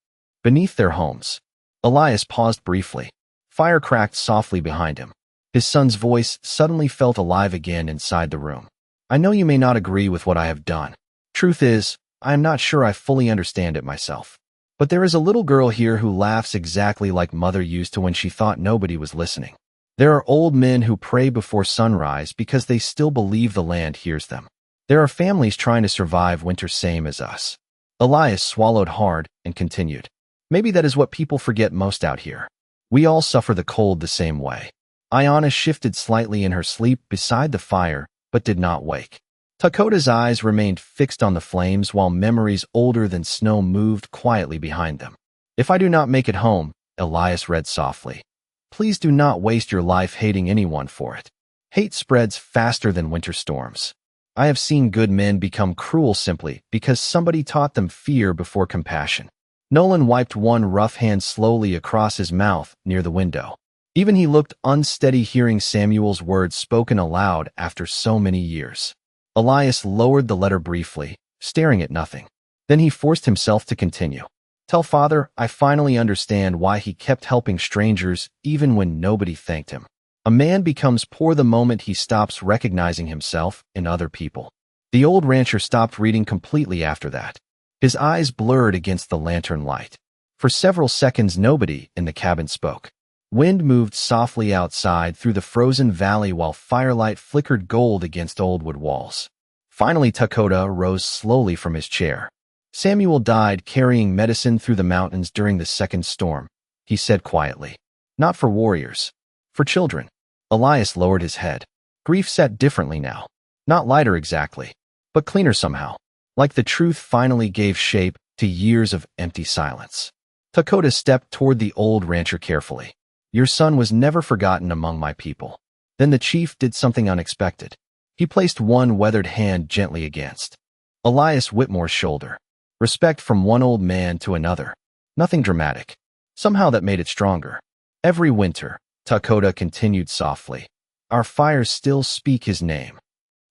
Beneath their homes. Elias paused briefly. Fire cracked softly behind him. His son's voice suddenly felt alive again inside the room. I know you may not agree with what I have done. Truth is, I am not sure I fully understand it myself. But there is a little girl here who laughs exactly like Mother used to when she thought nobody was listening. There are old men who pray before sunrise because they still believe the land hears them. There are families trying to survive winter same as us. Elias swallowed hard and continued. Maybe that is what people forget most out here. We all suffer the cold the same way. Ayanna shifted slightly in her sleep beside the fire, but did not wake. Dakota's eyes remained fixed on the flames while memories older than snow moved quietly behind them. If I do not make it home, Elias read softly. Please do not waste your life hating anyone for it. Hate spreads faster than winter storms. I have seen good men become cruel simply because somebody taught them fear before compassion. Nolan wiped one rough hand slowly across his mouth near the window. Even he looked unsteady hearing Samuel's words spoken aloud after so many years. Elias lowered the letter briefly, staring at nothing. Then he forced himself to continue. Tell Father, I finally understand why he kept helping strangers even when nobody thanked him. A man becomes poor the moment he stops recognizing himself in other people. The old rancher stopped reading completely after that. His eyes blurred against the lantern light. For several seconds, nobody in the cabin spoke. Wind moved softly outside through the frozen valley while firelight flickered gold against old wood walls. Finally, Dakota rose slowly from his chair. Samuel died carrying medicine through the mountains during the second storm, he said quietly. Not for warriors. For children. Elias lowered his head. Grief sat differently now. Not lighter exactly, but cleaner somehow. Like the truth finally gave shape to years of empty silence. Dakota stepped toward the old rancher carefully. Your son was never forgotten among my people. Then the chief did something unexpected. He placed one weathered hand gently against Elias Whitmore's shoulder. Respect from one old man to another. Nothing dramatic. Somehow that made it stronger. Every winter, Dakota continued softly, our fires still speak his name.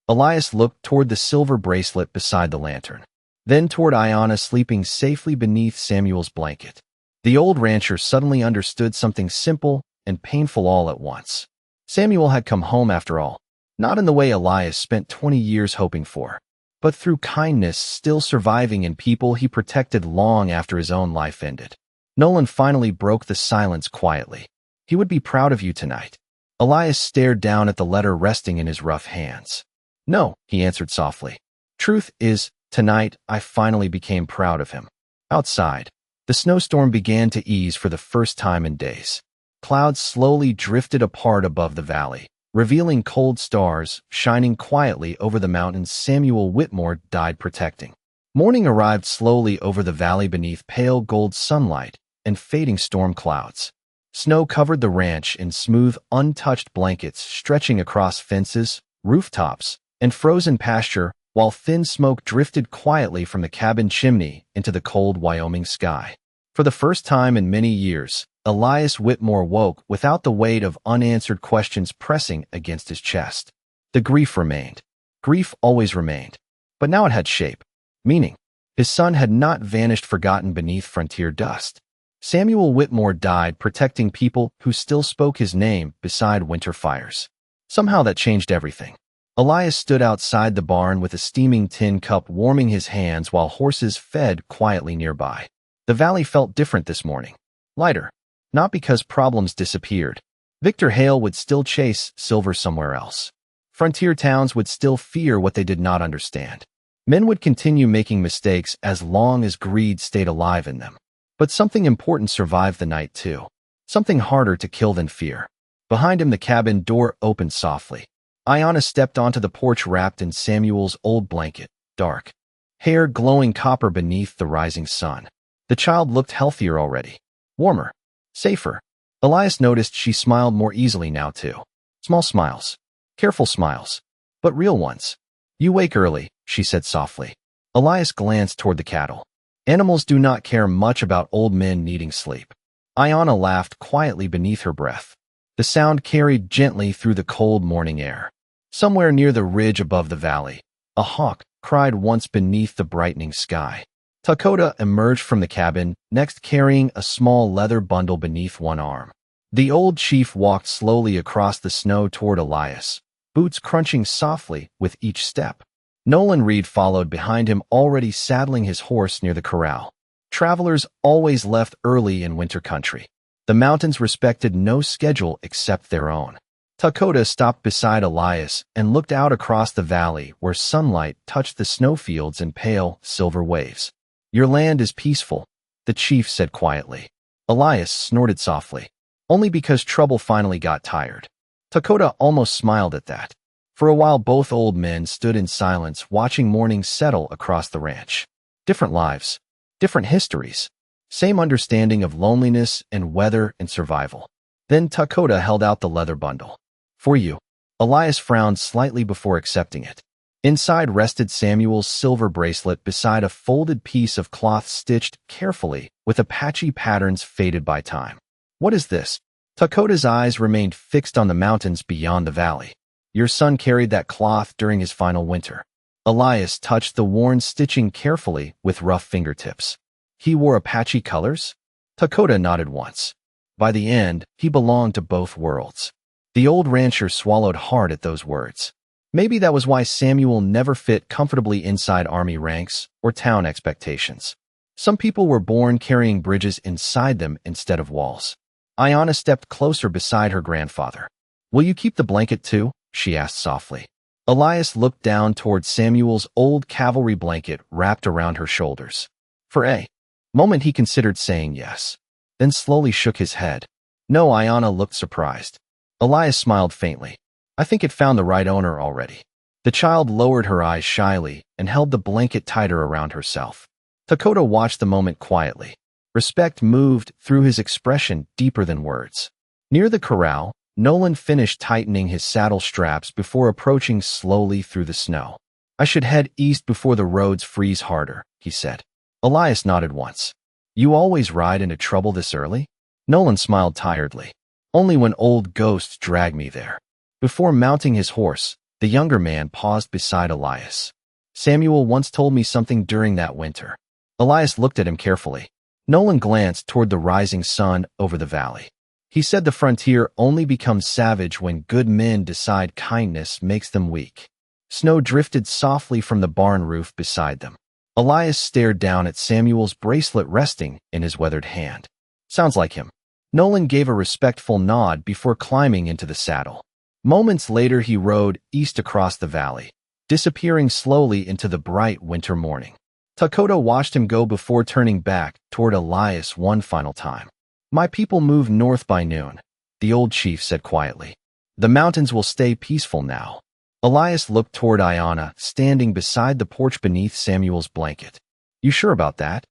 Elias looked toward the silver bracelet beside the lantern, then toward Ayanna sleeping safely beneath Samuel's blanket. The old rancher suddenly understood something simple and painful all at once. Samuel had come home after all, not in the way Elias spent 20 years hoping for, but through kindness still surviving in people he protected long after his own life ended. Nolan finally broke the silence quietly. He would be proud of you tonight. Elias stared down at the letter resting in his rough hands. No, he answered softly. Truth is, tonight I finally became proud of him. Outside, the snowstorm began to ease for the first time in days. Clouds slowly drifted apart above the valley, revealing cold stars shining quietly over the mountains Samuel Whitmore died protecting. Morning arrived slowly over the valley beneath pale gold sunlight and fading storm clouds. Snow covered the ranch in smooth, untouched blankets stretching across fences, rooftops, and frozen pasture, while thin smoke drifted quietly from the cabin chimney into the cold Wyoming sky. For the first time in many years, Elias Whitmore woke without the weight of unanswered questions pressing against his chest. The grief remained. Grief always remained. But now it had shape, meaning. His son had not vanished forgotten beneath frontier dust. Samuel Whitmore died protecting people who still spoke his name beside winter fires. Somehow that changed everything. Elias stood outside the barn with a steaming tin cup warming his hands while horses fed quietly nearby. The valley felt different this morning. Lighter. Not because problems disappeared. Victor Hale would still chase silver somewhere else. Frontier towns would still fear what they did not understand. Men would continue making mistakes as long as greed stayed alive in them. But something important survived the night too. Something harder to kill than fear. Behind him the cabin door opened softly. Ayanna stepped onto the porch wrapped in Samuel's old blanket, dark. Hair glowing copper beneath the rising sun. The child looked healthier already. Warmer. Safer. Elias noticed she smiled more easily now too. Small smiles. Careful smiles. But real ones. You wake early, she said softly. Elias glanced toward the cattle. Animals do not care much about old men needing sleep. Ayanna laughed quietly beneath her breath. The sound carried gently through the cold morning air. Somewhere near the ridge above the valley, a hawk cried once beneath the brightening sky. Dakota emerged from the cabin, next carrying a small leather bundle beneath one arm. The old chief walked slowly across the snow toward Elias, boots crunching softly with each step. Nolan Reed followed behind him, already saddling his horse near the corral. Travelers always left early in winter country. The mountains respected no schedule except their own. Dakota stopped beside Elias and looked out across the valley where sunlight touched the snowfields in pale, silver waves. Your land is peaceful, the chief said quietly. Elias snorted softly. Only because trouble finally got tired. Dakota almost smiled at that. For a while both old men stood in silence watching morning settle across the ranch. Different lives. Different histories. Same understanding of loneliness and weather and survival. Then Dakota held out the leather bundle. For you. Elias frowned slightly before accepting it. Inside rested Samuel's silver bracelet beside a folded piece of cloth stitched carefully with Apache patterns faded by time. What is this? Dakota's eyes remained fixed on the mountains beyond the valley. Your son carried that cloth during his final winter. Elias touched the worn stitching carefully with rough fingertips. He wore Apache colors? Dakota nodded once. By the end, he belonged to both worlds. The old rancher swallowed hard at those words. Maybe that was why Samuel never fit comfortably inside army ranks or town expectations. Some people were born carrying bridges inside them instead of walls. Ayanna stepped closer beside her grandfather. "Will you keep the blanket too?" she asked softly. Elias looked down toward Samuel's old cavalry blanket wrapped around her shoulders. For a moment he considered saying yes, then slowly shook his head. No, Ayanna looked surprised. Elias smiled faintly. "I think it found the right owner already." The child lowered her eyes shyly and held the blanket tighter around herself. Dakota watched the moment quietly. Respect moved through his expression deeper than words. Near the corral, Nolan finished tightening his saddle straps before approaching slowly through the snow. "I should head east before the roads freeze harder," he said. Elias nodded once. "You always ride into trouble this early?" Nolan smiled tiredly. "Only when old ghosts drag me there." Before mounting his horse, the younger man paused beside Elias. "Samuel once told me something during that winter." Elias looked at him carefully. Nolan glanced toward the rising sun over the valley. "He said the frontier only becomes savage when good men decide kindness makes them weak." Snow drifted softly from the barn roof beside them. Elias stared down at Samuel's bracelet resting in his weathered hand. "Sounds like him." Nolan gave a respectful nod before climbing into the saddle. Moments later he rode east across the valley, disappearing slowly into the bright winter morning. Dakota watched him go before turning back toward Elias one final time. "My people move north by noon," the old chief said quietly. "The mountains will stay peaceful now." Elias looked toward Ayanna, standing beside the porch beneath Samuel's blanket. "You sure about that?"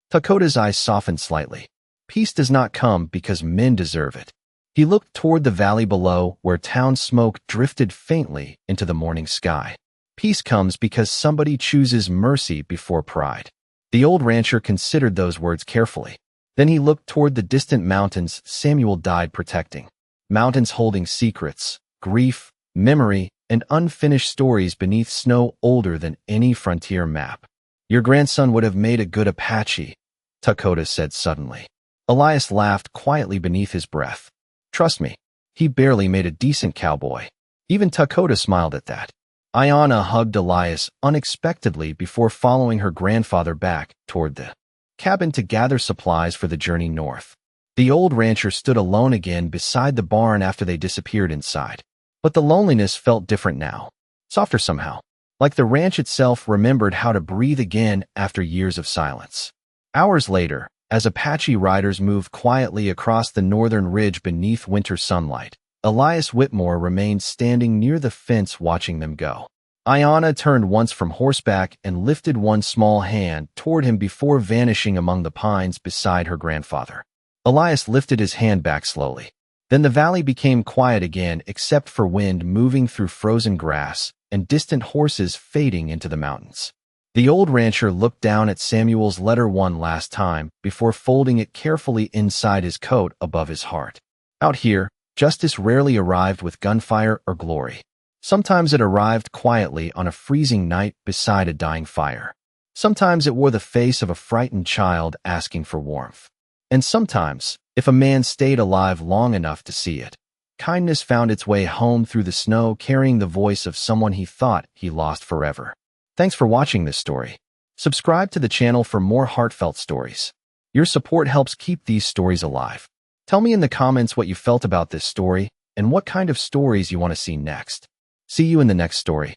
Dakota's eyes softened slightly. "Peace does not come because men deserve it." He looked toward the valley below, where town smoke drifted faintly into the morning sky. "Peace comes because somebody chooses mercy before pride." The old rancher considered those words carefully. Then he looked toward the distant mountains Samuel died protecting. Mountains holding secrets, grief, memory, and unfinished stories beneath snow older than any frontier map. "Your grandson would have made a good Apache," Dakota said suddenly. Elias laughed quietly beneath his breath. "Trust me, he barely made a decent cowboy." Even Dakota smiled at that. Ayanna hugged Elias unexpectedly before following her grandfather back toward the cabin to gather supplies for the journey north. The old rancher stood alone again beside the barn after they disappeared inside. But the loneliness felt different now, softer somehow, like the ranch itself remembered how to breathe again after years of silence. Hours later, as Apache riders moved quietly across the northern ridge beneath winter sunlight, Elias Whitmore remained standing near the fence watching them go. Ayanna turned once from horseback and lifted one small hand toward him before vanishing among the pines beside her grandfather. Elias lifted his hand back slowly. Then the valley became quiet again except for wind moving through frozen grass and distant horses fading into the mountains. The old rancher looked down at Samuel's letter one last time before folding it carefully inside his coat above his heart. Out here, justice rarely arrived with gunfire or glory. Sometimes it arrived quietly on a freezing night beside a dying fire. Sometimes it wore the face of a frightened child asking for warmth. And sometimes, if a man stayed alive long enough to see it, kindness found its way home through the snow carrying the voice of someone he thought he lost forever. Thanks for watching this story. Subscribe to the channel for more heartfelt stories. Your support helps keep these stories alive. Tell me in the comments what you felt about this story and what kind of stories you want to see next. See you in the next story.